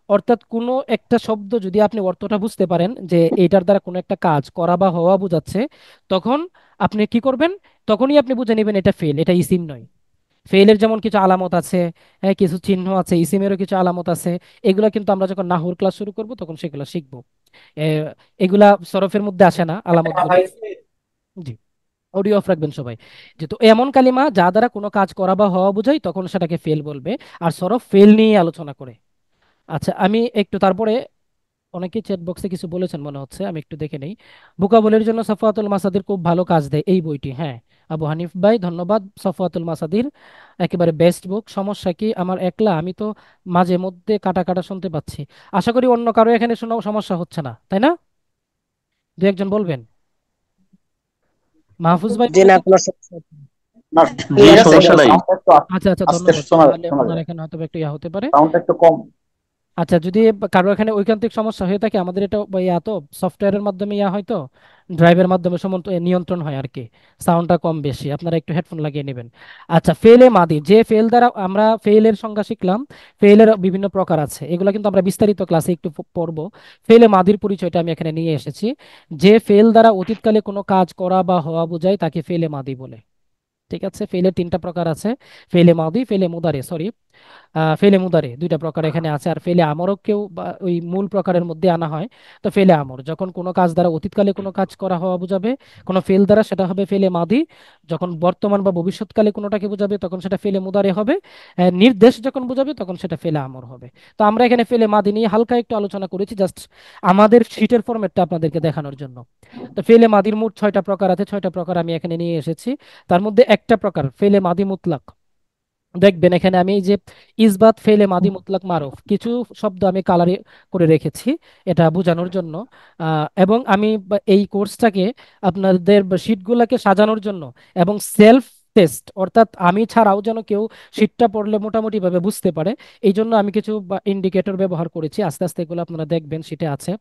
Speaker 1: অর্থাৎ কোনো একটা শব্দ যদি আপনি অর্থটা বুঝতে পারেন যে এইটার দ্বারা কোনো একটা কাজ করা বা হওয়া বোঝাচ্ছে, তখন আপনি কি করবেন? তখনই আপনি বুঝে নেবেন এটা ফেল, এটা ইসিম নয়। ফেলের যেমন কিছু আলামত আছে, হ্যাঁ, কিছু চিহ্ন আছে, ইসিমেরও কিছু আলামত আছে। এগুলো কিন্তু আমরা যখন নাহুর ক্লাস শুরু করব তখন সেগুলো শিখবো। এগুলা সরফের মধ্যে আসে না আলামতগুলো। জি, অডিও অফ রাখবেন সবাই। যেহেতু এমন কালিমা যা দ্বারা কোনো কাজ করা বা হওয়া বোঝায়, তখন সেটাকে ফেল বলবে। আর সরফ ফেল নিয়ে আলোচনা করে। আচ্ছা, আমি একটু তারপরে, অনেকেই চ্যাট বক্সে কিছু বলেছেন মনে হচ্ছে, আমি একটু দেখে নেই। ভোকাবুলারির জন্য সফওয়াতুল মাসাদির খুব ভালো কাজ দেয় এই বইটি। হ্যাঁ, আবু হানিফ ভাই ধন্যবাদ। সফওয়াতুল মাসাদির একেবারে বেস্ট বুক। সমস্যা কি আমার একলা? আমি তো মাঝে মধ্যে কাটা কাটা শুনতে পাচ্ছি। আশা করি অন্য কারো এখানে শোনা সমস্যা হচ্ছে না, তাই না? দু একজন বলবেন। মাহফুজ ভাই
Speaker 5: যে না,
Speaker 1: বলেছেন।
Speaker 5: কোনো সমস্যা হচ্ছে না।
Speaker 6: না,
Speaker 2: জি,
Speaker 6: ঠিক আছে,
Speaker 2: সমস্যা
Speaker 6: কিন্তু
Speaker 2: নাই।
Speaker 6: সাউন্ডটা একটু
Speaker 1: আচ্ছা আচ্ছা,
Speaker 6: আস্তে
Speaker 1: ধন্যবাদ।
Speaker 6: শোনা
Speaker 1: তাহলে
Speaker 6: শোনা
Speaker 1: ওনার
Speaker 6: যায়,
Speaker 1: এখানে হয়তো একটু ইয়া হতে পারে।
Speaker 6: সাউন্ডটা একটু কম।
Speaker 1: আচ্ছা, যদি কারো এখানে ঐকান্তিক সমস্যা হয়ে থাকে, আমাদের এটা বা ইয়া তো সফটওয়্যারের মাধ্যমে ইয়া হয়তো ড্রাইভের মাধ্যমে নিয়ন্ত্রণ হয় আর কি। সাউন্ডটা কম বেশি, আপনারা একটু হেডফোন লাগিয়ে নেবেন। আচ্ছা, ফেলে মাদি, যে ফেল দ্বারা আমরা ফেলের সংজ্ঞা শিখলাম। ফেলের বিভিন্ন প্রকার আছে, এগুলো কিন্তু আমরা বিস্তারিত ক্লাসে একটু পড়বো। ফেলে মাদির পরিচয়টা আমি এখানে নিয়ে এসেছি। যে ফেল দ্বারা অতীতকালে কোনো কাজ করা বা হওয়া বোঝায় তাকে ফেলে মাদি বলে। ঠিক আছে, ফেলের তিনটা প্রকার আছে, ফেলে মাদি, ফেলে মুদারে, সরি, ফেলে মুদারে দুইটা প্রকার এখানে আছে। আর ফেলে আমরও কেউ বা ওই মূল প্রকারের মধ্যে আনা হয়। তো ফেলে আমর যখন কোনো কাজ দ্বারা অতীতকালে কোনো কাজ করা হওয়া বোঝাবে, কোনো ফেল দ্বারা, সেটা হবে ফেলে মাদি। যখন বর্তমান বা ভবিষ্যৎকালে কোনোটাকে বোঝাবে তখন সেটা ফেলে মুদারে হবে। নির্দেশ যখন বোঝাবে তখন সেটা ফেলে আমর হবে। তো আমরা এখানে ফেলে মাদি নিয়ে হালকা একটু আলোচনা করেছি, জাস্ট আমাদের শীটের ফরম্যাটটা আপনাদেরকে দেখানোর জন্য। তো ফেলে মাদির মোট 6টা প্রকার আছে, 6টা প্রকার আমি এখানে নিয়ে এসেছি। তার মধ্যে একটা প্রকার ফেলে মাদি মুতলাক। দেখবেন এখানে আমি এই যে ইসবাত ফেলে মাদি মুতলাক মারুফ কিছু শব্দ আমি কালারে করে রেখেছি এটা বোঝানোর জন্য। এবং আমি এই কোর্সটাকে আপনাদের শিটগুলোকে সাজানোর জন্য এবং সেলফ টেস্ট অর্থাৎ আমি ছাড়াও যেন কেউ শিটটা পড়লে মোটামুটি ভাবে বুঝতে পারে এই জন্য আমি কিছু ইন্ডিকেটর ব্যবহার করেছি, আস্তে আস্তে এগুলো আপনারা দেখবেন শিটে আছে।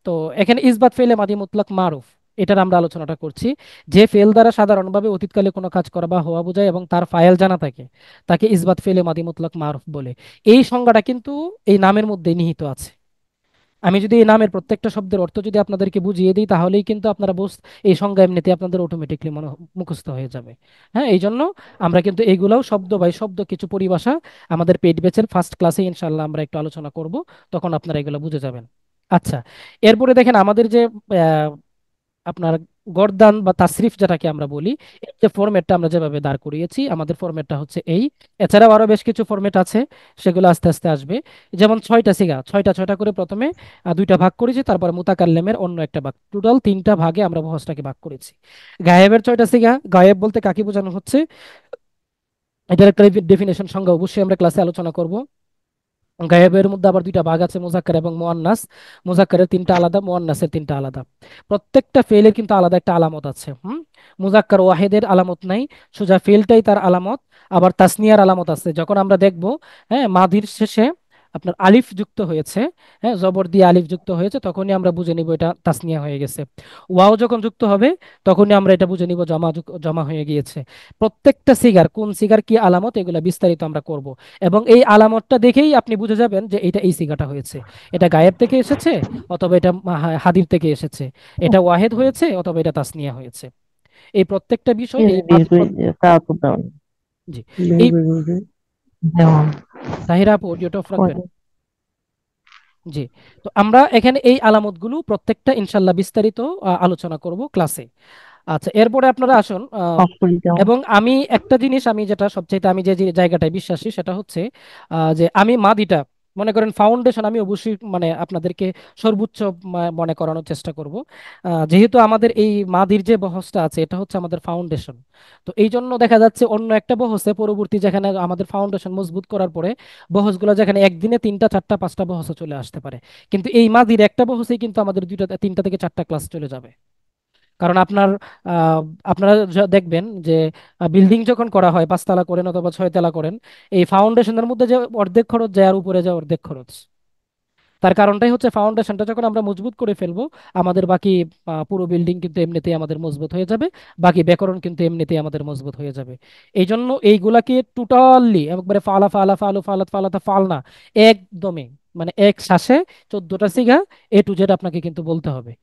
Speaker 1: তো এখানে ইসবাত ফেলে মাদি মুতলাক মারুফ এটার আমরা আলোচনাটা করছি। যে ফেল দ্বারা সাধারণভাবে অতীতকালে কোনো কাজ করা বা হওয়া বোঝায় এবং তার ফাইল জানা থাকে তাকে ইসবাত ফেলে মাদি মুতলাক মারুফ বলে। এই সংজ্ঞাটা কিন্তু এই নামের মধ্যে নিহিত আছে। আমি যদি এই নামের প্রত্যেকটা শব্দের অর্থ যদি আপনাদেরকে বুঝিয়ে দিই তাহলেই কিন্তু আপনারা এই সংজ্ঞা এমনিতে আপনাদের অটোমেটিকলি মুখস্থ হয়ে যাবে। হ্যাঁ, এই জন্য আমরা কিন্তু এইগুলাও শব্দ বাই শব্দ কিছু পরিভাষা আমাদের পেইড ব্যাচের ফার্স্ট ক্লাসে ইনশাল্লাহ আমরা একটু আলোচনা করব, তখন আপনারা এগুলো বুঝে যাবেন। আচ্ছা, এরপরে দেখেন আমাদের যে আপনার গর্দান বা তাসরিফ যেটাকে আমরা বলি, এর যে ফরম্যাটটা আমরা যেভাবে দাঁড় করিয়েছি আমাদের ফরম্যাটটা হচ্ছে এই। এছাড়াও আরো বেশ কিছু ফরম্যাট আছে, সেগুলো আস্তে আস্তে আসবে। যেমন ছয়টা সিগা, ছয়টা ছয়টা করে প্রথমে দুইটা ভাগ করেছি, তারপরে মুতাকাল্লেমের অন্য একটা ভাগ, টোটাল তিনটা ভাগে আমরা বহসটাকে ভাগ করেছি। গায়েবের ছয়টা সিগা, গায়েব বলতে কাকে বোঝানো হচ্ছে এটার একটা ডেফিনেশন সংজ্ঞা অবশ্যই আমরা ক্লাসে আলোচনা করব। গায়েবের মধ্যে আবার দুইটা ভাগ আছে, মুজাক্কার এবং মুয়ান্নাস। মুজাক্কারের তিনটা আলাদা, মুয়ান্নাসের তিনটা আলাদা। প্রত্যেকটা ফেলের কিন্তু আলাদা একটা আলামত আছে। মুজাক্কার ওয়াহিদের আলামত নাই, সোজা ফেলটাই তার আলামত। আবার তাসনিয়ার আলামত আছে, যখন আমরা দেখব হ্যাঁ মাদির শেষে আপনার আলিফ যুক্ত হয়েছে, হ্যাঁ জবর দিয়ে আলিফ যুক্ত হয়েছে, তখনই আমরা বুঝে নিব এটা তাসনিয়া হয়ে গেছে। ওয়াও যখন যুক্ত হবে তখনই আমরা এটা বুঝে নিব জমা হয়ে গিয়েছে। প্রত্যেকটা সিগার কোন সিগার কি আলামত এগুলা বিস্তারিত আমরা করব। এবং এই আলামতটা দেখেই আপনি বুঝে যাবেন যে এটা এই সিগাটা হয়েছে, এটা গায়েব থেকে এসেছে অথবা এটা হাদির থেকে এসেছে, এটা ওয়াহেদ হয়েছে অথবা এটা তাসনিয়া হয়েছে। এই প্রত্যেকটা বিষয় এই জি এই তাহিরা আপু অডিওটা অফ রাখবেন। জি, তো আমরা এখানে এই আলামতগুলো প্রত্যেকটা ইনশাল্লাহ বিস্তারিত আলোচনা করব ক্লাসে। আচ্ছা, এরপরে আপনারা আসুন এবং আমি একটা জিনিস আমি যেটা সবচেয়ে আমি যে যে জায়গাটায় বিশ্বাসী সেটা হচ্ছে যে আমি মাদিটা মনে করেন ফাউন্ডেশন আমি অবশ্যই মানে আপনাদেরকে সর্বোচ্চ মনে করানোর চেষ্টা করব। যেহেতু আমাদের এই মাদির যে বহসটা আছে এটা হচ্ছে আমাদের ফাউন্ডেশন, তো এই জন্য দেখা যাচ্ছে অন্য একটা বহসে পরবর্তী যেখানে আমাদের ফাউন্ডেশন মজবুত করার পরে বহসগুলো যেখানে একদিনে তিনটা চারটা পাঁচটা বহসে চলে আসতে পারে, কিন্তু এই মাদির একটা বহসেই কিন্তু আমাদের দুইটা তিনটা থেকে চারটা ক্লাস চলে যাবে। কারণ আহ, আপনারা দেখবেন যে বিল্ডিং যখন করা হয় পাঁচতলা করেন অথবা ছয়তলা করেন, এই ফাউন্ডেশনের মধ্যে যে অর্ধেক খরচ যায় আর উপরে যায় অর্ধেক খরচ। তার কারণটাই হচ্ছে ফাউন্ডেশনটা যখন আমরা মজবুত করে ফেলবো আমাদের বাকি পুরো বিল্ডিং কিন্তু এমনিতেই আমাদের মজবুত হয়ে যাবে, বাকি ব্যাকরণ কিন্তু এমনিতেই আমাদের মজবুত হয়ে যাবে। এই জন্য এইগুলাকে টোটালি একবারে ফালা ফালা ফালু ফালাত ফালাতা ফালনা একদমই মানে এক শ্বাসে 14টা সিগা A to Z আপনাকে কিন্তু বলতে হবে।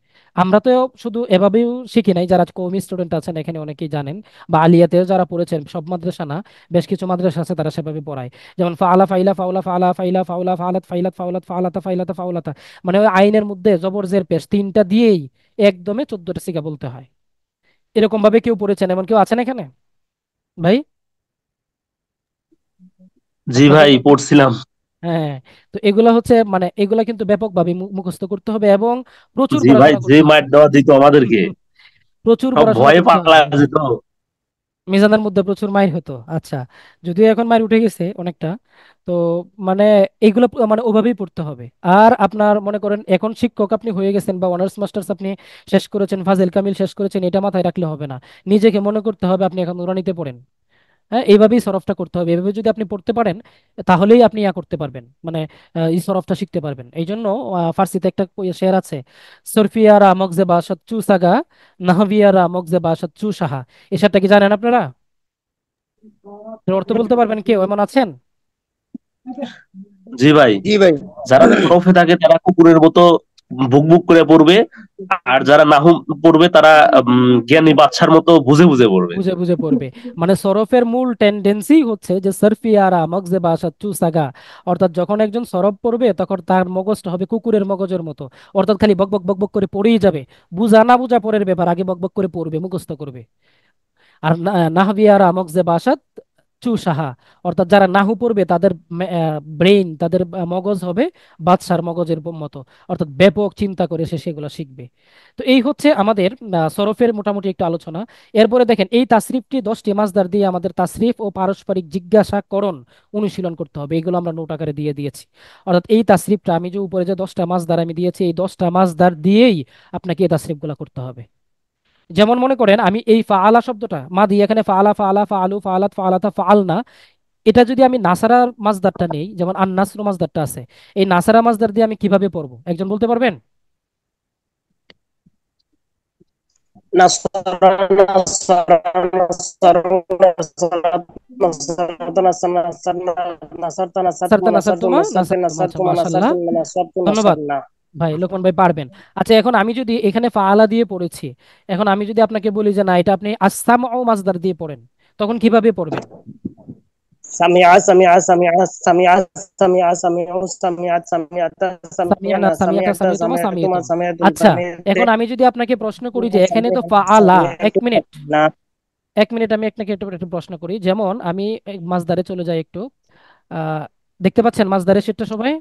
Speaker 1: আমরা তো শুধু এভাবেও শিখি নাই, যারা কওমি স্টুডেন্ট আছেন এখানে অনেকেই জানেন, বা আলিয়াতেও যারা পড়েছেন, সব মাদ্রাসা না, বেশ কিছু মাদ্রাসা আছে তারা সেভাবে পড়ায়। যেমন ফাআলা ফাইলা ফাউলা ফাআলা ফাইলা ফাউলা ফাআলাত ফাইলাত ফাউলাত ফাআলাতা ফাইলাতা ফাউলাতা, মানে ওই আইনের মধ্যে জবর জের পেশ তিনটা দিয়েই একদমে 14টা সিগা বলতে হয়। এরকম ভাবে কেউ পড়েছেন, এমন কেউ আছেন এখানে ভাই?
Speaker 2: জি
Speaker 1: আপনাদের
Speaker 2: ভাই পড়ছিলাম।
Speaker 1: হ্যাঁ, তো এগুলা হচ্ছে মানে এগুলা কিন্তু ব্যাপকভাবে মুখস্থ করতে হবে এবং প্রচুর
Speaker 2: জি ভাই,
Speaker 1: পড়াশোনা
Speaker 2: যে
Speaker 1: করতে হবে।
Speaker 2: মার দেওয়া দিত আমাদেরকে
Speaker 1: প্রচুর
Speaker 2: সব
Speaker 1: পড়াশোনা
Speaker 2: ভয়ে
Speaker 1: করতে হবে।
Speaker 2: পালা যেত।
Speaker 1: মিজানের মধ্যে প্রচুর মাইর হতো। আচ্ছা, যদিও এখন মাইর উঠে গেছে অনেকটা, তো মানে এইগুলো মানে ওভাবেই পড়তে হবে। আর আপনার মনে করেন এখন শিক্ষক আপনি হয়ে গেছেন বা অনার্স মাস্টার্স আপনি শেষ করেছেন, ফাজিল কামিল শেষ করেছেন, এটা মাথায় রাখলে হবে না। নিজেকে মনে করতে হবে আপনি এখন নুরানিতে পড়েন। হ্যাঁ, এইভাবেই সরফটা করতে হবে, এভাবে যদি আপনি পড়তে পারেন তাহলেই আপনি ইয়া করতে পারবেন, মানে এই সরফটা শিখতে পারবেন। এই জন্য ফার্সিতে একটা শেয়ার আছে, সরফিয়ারা মগজে বাসাত চু সাগা, নাহবিয়ারা মগজে বাসাত চু সাহা। এই শেয়ারটা কি জানেন আপনারা? এর অর্থ বলতে পারবেন কেউ এমন আছেন?
Speaker 2: জি ভাই,
Speaker 3: জি ভাই।
Speaker 2: যারা তরফে থাকে তারা কুকুরের মতো বুক বুক করে পড়বে, আর যারা নাহু পড়বে তারা জ্ঞানী বাদশার মতো বুঝে বুঝে পড়বে।
Speaker 1: বুঝে বুঝে পড়বে। মানে সরফের মূল টেন্ডেন্সি হচ্ছে যে সরফিয়ারা মগজে বাসাত চু সাগা, অর্থাৎ যখন একজন সরফ পড়বে তখন তার মগজটা হবে কুকুরের মগজের মতো, অর্থাৎ খালি বক বক বক বক করে পড়েই যাবে। বুঝা না বুঝা পরের ব্যাপার, আগে বক বক করে পড়বে মুখস্থ করবে। আর নাহবিয়ারা মগজে বাসাত চুসাহা, অর্থাৎ যারা নাহু পড়বে তাদের ব্রেইন, তাদের মগজ হবে বাদশার মগজের মতো, অর্থাৎ ব্যাপক চিন্তা করে সে সেগুলো শিখবে। তো এই হচ্ছে আমাদের সরফের মোটামুটি একটু আলোচনা। এরপরে দেখেন এই তাসরিফটি 10টি মাসদার দিয়ে আমাদের তাসরিফ ও পারস্পরিক জিজ্ঞাসাকরণ অনুশীলন করতে হবে, এগুলো আমরা নোট আকারে দিয়ে দিয়েছি। অর্থাৎ এই তাসরিফটা আমি যে উপরে যে 10টা মাসদার আমি দিয়েছি, এই 10টা মাসদার দিয়েই আপনাকে এই তাসরিফগুলো করতে হবে। যেমন মনে করেন আমি এই ফাআলা শব্দটা মা দিয়ে এখানে ফাআলা ফাআলা ফাআলু ফাআলাত ফাআলাতা ফাআলনা, এটা যদি আমি নাসারা মাজদারটা নেই, যেমন আন নাসরু মাজদারটা আছে, এই নাসারা মাজদার দিয়ে আমি কিভাবে পড়বো একজন বলতে পারবেন?
Speaker 5: নাসারা নাসারা নাসারু নাসারাত নাসারাতু নাসারনা নাসারতা
Speaker 1: নাসারতা
Speaker 5: নাসারতুমা নাসারতুম
Speaker 1: নাসারতুমা
Speaker 5: নাসারতে
Speaker 1: নাসারতুম,
Speaker 5: নাসারতুমা
Speaker 1: মাশাআল্লাহ,
Speaker 5: নাসারতুম নাসারতু
Speaker 1: ধন্যবাদ
Speaker 5: নাসারনা।
Speaker 1: ভাই, লোকমান ভাই পারবেন। আচ্ছা এখন আমি যদি এখানে ফাআলা দিয়ে পড়েছি, এখন আমি যদি আপনাকে বলি যে না এটা আপনি আসসামউ মাজদার দিয়ে পড়েন, তখন কিভাবে পড়বেন?
Speaker 5: সামিআ সামিআ সামিআ সামিআ সামিআ সামিউ সামিআত সামিআতা
Speaker 1: সামিয়ানা
Speaker 5: সামিয়ানা
Speaker 1: সামিয়াতা
Speaker 5: সামিআতা
Speaker 1: সামিয়তুমা
Speaker 5: সামিআতুমা
Speaker 1: সামিয়তুম।
Speaker 5: সামিআতুম
Speaker 1: আচ্ছা
Speaker 5: সামিআতে
Speaker 1: এখন আমি যদি আপনাকে প্রশ্ন করি যে এখানে তো
Speaker 5: সামিআতুম
Speaker 1: ফাআলা, এক
Speaker 5: সামিআতুম
Speaker 1: মিনিট,
Speaker 5: না।
Speaker 1: এক মিনিট, আমি আপনাকে একটু একটু প্রশ্ন করি। যেমন আমি মাসদারে চলে যাই একটু, আহ দেখতে পাচ্ছেন মাসদারের সেটটা সবাই?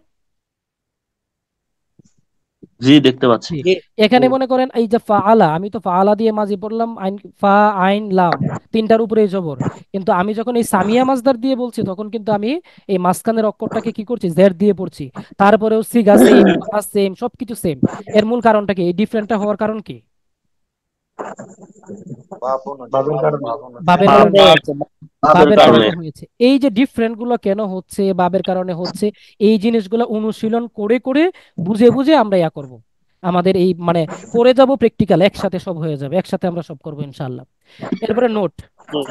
Speaker 2: জি, দেখতে পাচ্ছি।
Speaker 1: জি।
Speaker 5: জি
Speaker 1: এখানে মনে করেন এই যে ফাআলা, আমি তো ফাআলা দিয়ে মাঝি পড়লাম, আইন ফা আইন লাম, তিনটার উপরে জবর। কিন্তু আমি যখন এই সামিয়া মাসদার দিয়ে বলছি তখন কিন্তু আমি এই মাঝখানের অক্ষরটাকে কি করছি, জেড দিয়ে পড়ছি। তারপরেও সিগা সেম, কথা সেম, সবকিছু সেম। এর মূল কারণটা কি, এই ডিফারেন্টটা হওয়ার কারণ কি? বাবের
Speaker 2: বাপ
Speaker 1: কারণে হয়েছে,
Speaker 2: বাপের
Speaker 1: বাবের
Speaker 2: কারণে।
Speaker 1: কারণে হয়েছে। এই যে ডিফারেন্ট গুলো কেন হচ্ছে, বাবের কারণে হচ্ছে, এই জিনিসগুলো অনুশীলন করে করে বুঝে বুঝে আমরা ইয়া করব। আমাদের এই মানে করে যাব প্র্যাকটিক্যাল, একসাথে সব হয়ে যাবে, একসাথে আমরা সব করবো ইনশাআল্লাহ। এরপরে নোট,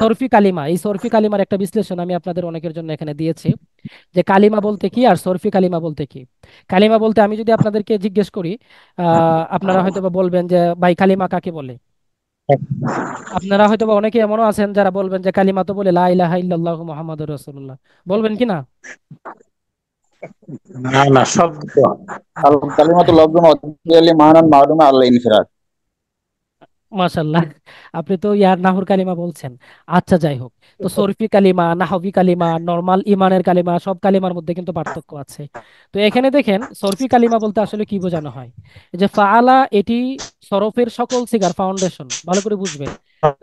Speaker 1: সরফি কালিমা। এই সরফি কালিমার একটা বিশ্লেষণ আমি আপনাদের অনেকের জন্য এখানে দিয়েছি, যে কালিমা বলতে কি আর সরফি কালিমা বলতে কি। কালিমা বলতে আমি যদি আপনাদেরকে জিজ্ঞেস করি, আপনারা হয়তো বা বলবেন যে ভাই কালিমা কাকে বলে। আপনারা হয়তো বা অনেকে এমনও আছেন যারা বলবেন যে কালিমা তো বলে লা ইলাহা ইল্লাল্লাহু মুহাম্মাদুর রাসূলুল্লাহ, বলবেন কি না?
Speaker 7: না না, শব্দ।
Speaker 6: কালিমাতুল লফজুন ওয়াজিয়ালি মানান মা'লুমা আল ইনফিরাদ।
Speaker 1: মাশাল্লাহ, আপনি তো ইয়ার নাহুর কালিমা বলছেন। আচ্ছা যাই হোক, তো সরফি কালিমা, নাহবি কালিমা, নরমাল ইমানের কালিমা, সব কালিমার মধ্যে কিন্তু পার্থক্য আছে। তো এখানে দেখেন সরফি কালিমা বলতে আসলে কি বোঝানো হয়। এই যে ফাআলা, এটি সরফের সকল সিগার ফাউন্ডেশন, ভালো করে বুঝবেন।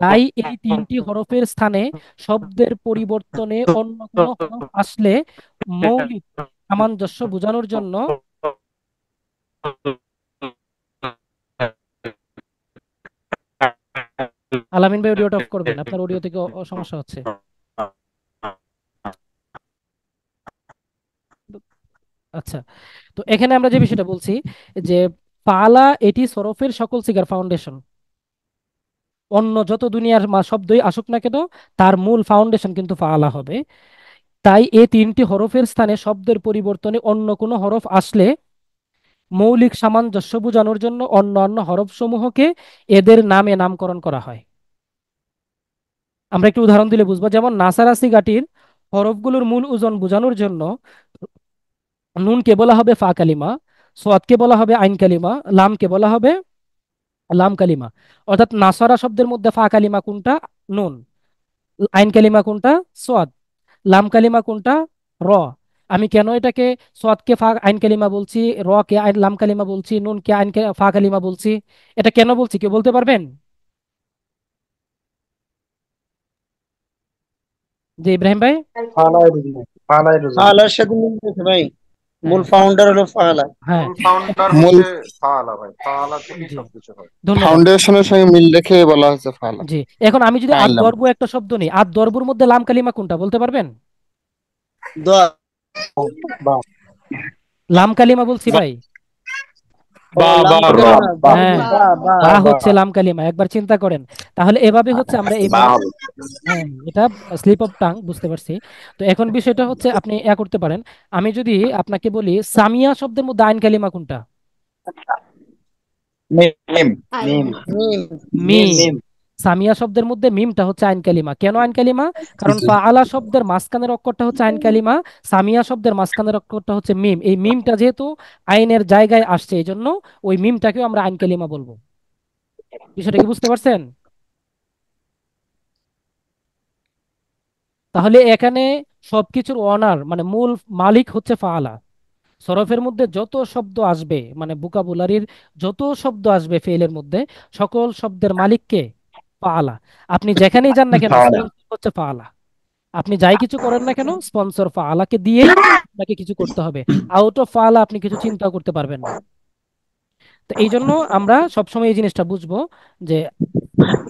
Speaker 1: তাই এই তিনটি হরফের স্থানে শব্দের পরিবর্তনে অন্য কোনো হরফ আসলে মৌলিক সামঞ্জস্য বোঝানোর জন্য, আলামিন ভাই অডিওটা অফ করবেন, আপনার অডিও থেকে সমস্যা হচ্ছে। আচ্ছা, তো এখানে আমরা যে বিষয়টা বলছি যে পালা এটি সরফের সকল সিগার ফাউন্ডেশন, অন্য যত দুনিয়ার শব্দই আসুক না কেন তার মূল ফাউন্ডেশন কিন্তু ফাআলা হবে। তাই এই তিনটি হরফের স্থানে শব্দের পরিবর্তনে অন্য কোনো হরফ আসলে মৌলিক সামঞ্জস্য বোঝানোর জন্য অন্যান্য হরফ সমূহকে এদের নামে নামকরণ করা হয়। আমরা একটু উদাহরণ দিলে বুঝবো, যেমন নাসারা সিগাটির হরফগুলোর মূল ওজন বোঝানোর জন্য নুনকে বলা হবে ফা কালিমা, সোয়াদকে বলা হবে আইন কালিমা, লামকে বলা হবে লাম কালিমা। অর্থাৎ নাসারা শব্দের মধ্যে ফা কালিমা কোনটা, নুন। আইন কালিমা কোনটা, সোয়াদ। লাম কালিমা কোনটা, র। আমি কেন এটাকে সোয়াদকে ফা আইন কালিমা বলছি, র কে আইন লাম কালিমা বলছি, নুন কে আইন ফা কালিমা বলছি, এটা কেন বলছি কেউ বলতে পারবেন? যে ইব্রাহিম ভাই।
Speaker 7: ফালাই রুজু, ফালাই রুজু।
Speaker 3: ফালার সাথে মিল রয়েছে ভাই,
Speaker 1: হ্যাঁ
Speaker 3: মূল ফাউন্ডার হলো ফালা।
Speaker 1: হ্যাঁ,
Speaker 8: মূল ফাউন্ডার
Speaker 7: মূল
Speaker 8: হচ্ছে ফাআলা ভাই, ফাআলা থেকেই
Speaker 1: জি,
Speaker 8: সবকিছু হয়।
Speaker 1: ধন্যবাদ।
Speaker 7: ফাউন্ডেশনের সঙ্গে মিল রেখে বলা হয়েছে ফালা।
Speaker 1: জি, এখন আমি যদি আদ
Speaker 7: ফাইলাম।
Speaker 1: দর্ব একটা শব্দ নেই, আদ দর্বর মধ্যে লাম কালিমা কোনটা বলতে পারবেন?
Speaker 3: দোয়া।
Speaker 7: বা
Speaker 1: লাম কালিমা বলছি ভাই।
Speaker 3: ও
Speaker 7: বা
Speaker 3: লাম
Speaker 7: বা র
Speaker 3: কালিমা,
Speaker 7: বা
Speaker 1: হ্যাঁ,
Speaker 3: বা বা
Speaker 1: বা
Speaker 7: বা
Speaker 1: হচ্ছে লাম কালিমা, একবার চিন্তা করেন। তাহলে এভাবে হচ্ছে আমরা এই
Speaker 7: বা
Speaker 1: মানে,
Speaker 7: হবে।
Speaker 1: হ্যাঁ এটা স্লিপ অফ টাং, বুঝতে পারছি। তো এখন বিষয়টা হচ্ছে আপনি করতে পারেন। আমি যদি আপনাকে বলি সামিয়া শব্দের মধ্যে আইন কালিমা কোনটা?
Speaker 7: মিম।
Speaker 9: মিম।
Speaker 3: মিম।
Speaker 1: মিম।
Speaker 7: মিম।
Speaker 1: সামিয়া শব্দের মধ্যে মিমটা হচ্ছে আইন কালিমা। কেন আইন কালিমা? কারণ ফাআলা শব্দের মাঝখানের অক্ষরটা হচ্ছে আইন কালিমা, সামিয়া শব্দের মাঝখানের অক্ষরটা হচ্ছে মিম। এই মিমটা যেহেতু আইনের জায়গায় আসছে, এই জন্য ওই মিমটাকেও আমরা আইন কালিমা বলবো। বিষয়টা কি বুঝতে পারছেন? তাহলে এখানে সবকিছুর ওনার মানে মূল মালিক হচ্ছে ফাআলা। সরফের মধ্যে যত শব্দ আসবে মানে ভোকাবুলারির যত শব্দ আসবে ফেলের মধ্যে, সকল শব্দের মালিককে ফাআলা। আপনি যেখানেই যান না কেন
Speaker 2: ফাআলা।
Speaker 1: স্পন্সর হচ্ছে ফাআলা। আপনি যাই কিছু করেন না কেন স্পন্সর ফাআলাকে দিয়েই আপনাকে কিছু করতে হবে। আউট অফ ফাআলা আপনি কিছু চিন্তা করতে পারবেন না। তো এই জন্য আমরা সবসময় এই জিনিসটা বুঝবো যে,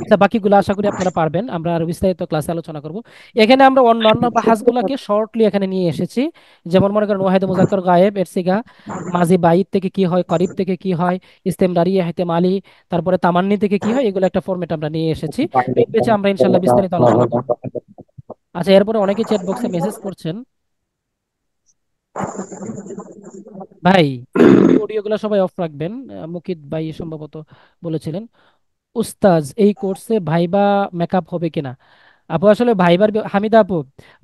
Speaker 1: আচ্ছা বাকিগুলো আশা করি আপনারা পারবেন, আমরা আরো বিস্তারিত ক্লাসে আলোচনা করব। এখানে আমরা অন্যান্য বাহাসগুলোকে শর্টলি এখানে নিয়ে এসেছি। যেমন মনে করেন ওয়াহিদ মুজাক্কার গায়েব এর সিগা, মাজি বাইদ থেকে কি হয়, করিব থেকে কি হয়, ইস্তেমরারি ইহতেমালি, তারপরে তামান্নি থেকে কি হয়, এগুলো একটা ফরম্যাট আমরা নিয়ে এসেছি। এই পেজে আমরা ইনশাল্লাহ বিস্তারিত আলোচনা করব। আচ্ছা এরপরে অনেকে চ্যাট বক্সে মেসেজ করছেন। ভাই অডিওগুলো সবাই অফ রাখবেন। মুকিত ভাই সম্ভবত বলেছিলেন উস্তাজ এই কোর্সে ভাইবা মেকআপ হবে কিনা। আপু আসলে হামিদা আপু,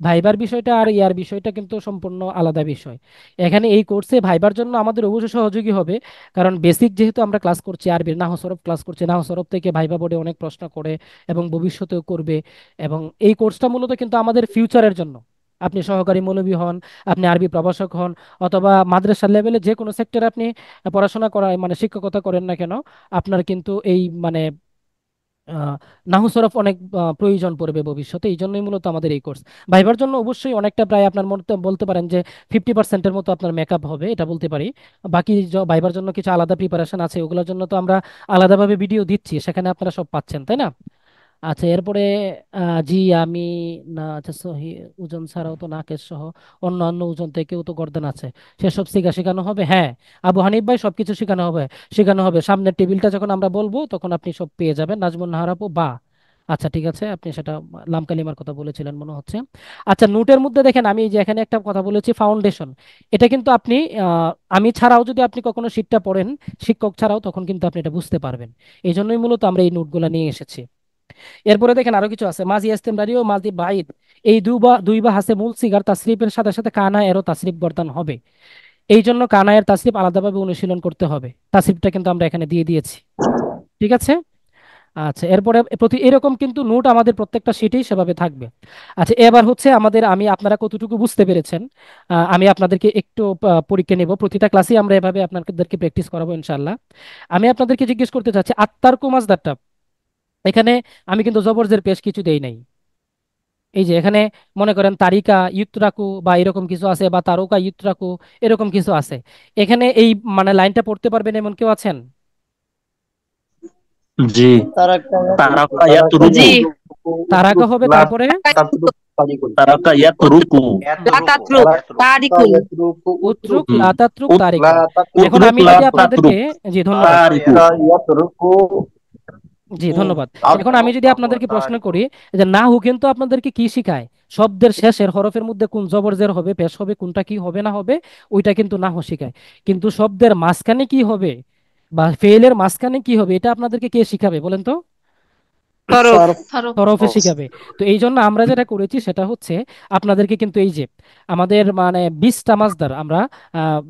Speaker 1: ভাইবার বিষয়টা আর ইয়ার বিষয়টা কিন্তু সম্পূর্ণ আলাদা বিষয়। এখানে এই কোর্সে ভাইবার জন্য আমাদের অবশ্যই সহযোগী হবে, কারণ বেসিক যেহেতু আমরা ক্লাস করছি, আরবির নাহু সরফ ক্লাস করছি, নাহু সরফ থেকে ভাইবা বোর্ডে অনেক প্রশ্ন করে এবং ভবিষ্যতেও করবে। এবং এই কোর্সটা মূলত কিন্তু আমাদের ফিউচারের জন্য। আপনি সহকারী মৌলবী হন, আপনি আরবি প্রভাষক হন, অথবা মাদ্রাসা লেভেলে যে কোনো সেক্টরে আপনি পড়াশোনা করায় মানে শিক্ষকতা করেন না কেন, আপনার কিন্তু এই মানে আহ, নাহু সরফ অনেক প্রয়োজন পড়বে ভবিষ্যতে। এই জন্যই মূলত আমাদের এই কোর্স। ভাইবার জন্য অবশ্যই অনেকটা, প্রায় আপনার মতে বলতে পারেন যে 50%-এর মতো আপনার মেকআপ হবে, এটা বলতে পারি। বাকি ভাইবার জন্য কিছু আলাদা প্রিপারেশন আছে, ওগুলোর জন্য তো আমরা আলাদাভাবে ভিডিও দিচ্ছি, সেখানে আপনারা সব পাচ্ছেন, তাই না? আচ্ছা এরপরে জি আমি না, আচ্ছা সহি ওজন ছাড়াও তো নাকেশ সহ অন্যান্য ওজন থেকেও তো গর্দান আছে, সেসব শেখানো হবে। হ্যাঁ আবু হানিফ ভাই, সবকিছু শেখানো হবে। সামনের টেবিলটা যখন আমরা বলবো তখন আপনি সব পেয়ে যাবেন। নাজমুন নাহার আপু বা, আচ্ছা ঠিক আছে, আপনি সেটা লাম কালিমার কথা বলেছিলেন মনে হচ্ছে। আচ্ছা নোটের মধ্যে দেখেন আমি যে এখানে একটা কথা বলেছি ফাউন্ডেশন, এটা কিন্তু আপনি আমি ছাড়াও যদি আপনি কখনো শীটটা পড়েন শিক্ষক ছাড়াও, তখন কিন্তু আপনি এটা বুঝতে পারবেন। এই জন্যই মূলত আমরা এই নোটগুলো নিয়ে এসেছি। এরপরে দেখেন আরো কিছু আছে, মাজি ইস্তেমরারি ও মাজি বাইদ, এই দুই বা হাসে মূল সিগার তাসরিফের সাথে সাথে কানা এরও তাসরিফ গর্দান হবে। এই জন্য কানা এর তাসরিফ আলাদাভাবে অনুশীলন করতে হবে। তাসরিফটা কিন্তু আমরা এখানে দিয়ে দিয়েছি, ঠিক আছে? আচ্ছা এরপরে এরকম কিন্তু নোট আমাদের প্রত্যেকটা শিটেই সেভাবে থাকবে। আচ্ছা এবার হচ্ছে আমাদের, আমি আপনারা কতটুকু বুঝতে পেরেছেন আমি আপনাদেরকে একটু পরীক্ষা নেব। প্রতিটা ক্লাসে আমরা এভাবে আপনাদেরকে প্র্যাকটিস করাবো ইনশাআল্লাহ। আমি আপনাদেরকে জিজ্ঞেস করতে চাচ্ছি আত্মার কুমাজদারটা, এখানে আমি কিন্তু জবরজের পেশ কিছু দেই নাই। এই যে এখানে মনে করেন তারিকা ইউত্রাকু বা এরকম কিছু আছে, বা তারকা ইউত্রাকু এরকম কিছু আছে। এখানে এই মানে লাইনটা পড়তে পারবেন এমন কেউ আছেন?
Speaker 2: জি।
Speaker 3: তারাক্কা
Speaker 2: তারাকা
Speaker 9: জি,
Speaker 2: ইয়াতরুকু।
Speaker 1: তারাকা হবে, তারপরে
Speaker 2: তারাকা ইয়াতরুকু।
Speaker 9: লাতাত্রুক তারিকুন
Speaker 1: উত্রুক লাতাত্রুক তারিকুন। এখন
Speaker 2: উতরুক
Speaker 1: আমি
Speaker 2: লা
Speaker 1: যদি আপনাদেরকে,
Speaker 2: তাতরুক
Speaker 1: জি ধন্যবাদ,
Speaker 6: ইয়াতরুকু
Speaker 1: জি ধন্যবাদ। এখন আমি যদি আপনাদেরকে প্রশ্ন করি যে নাহু কিন্তু আপনাদেরকে কি শিখায়, শব্দের শেষের হরফের মধ্যে কোন জবর জের হবে, পেশ হবে, কোনটা কি হবে না হবে, ওইটা কিন্তু নাহু শিখায়। কিন্তু শব্দের মাঝখানে কি হবে বা ফেলের মাঝখানে কি হবে, এটা আপনাদেরকে কে শিখাবে বলেন তো?
Speaker 9: সরফ
Speaker 1: তরফে শিখাবে। তো এই জন্য আমরা যেটা করেছি সেটা হচ্ছে আপনাদেরকে কিন্তু এই যে আমাদের মানে 20টা মাসদার আমরা আহ,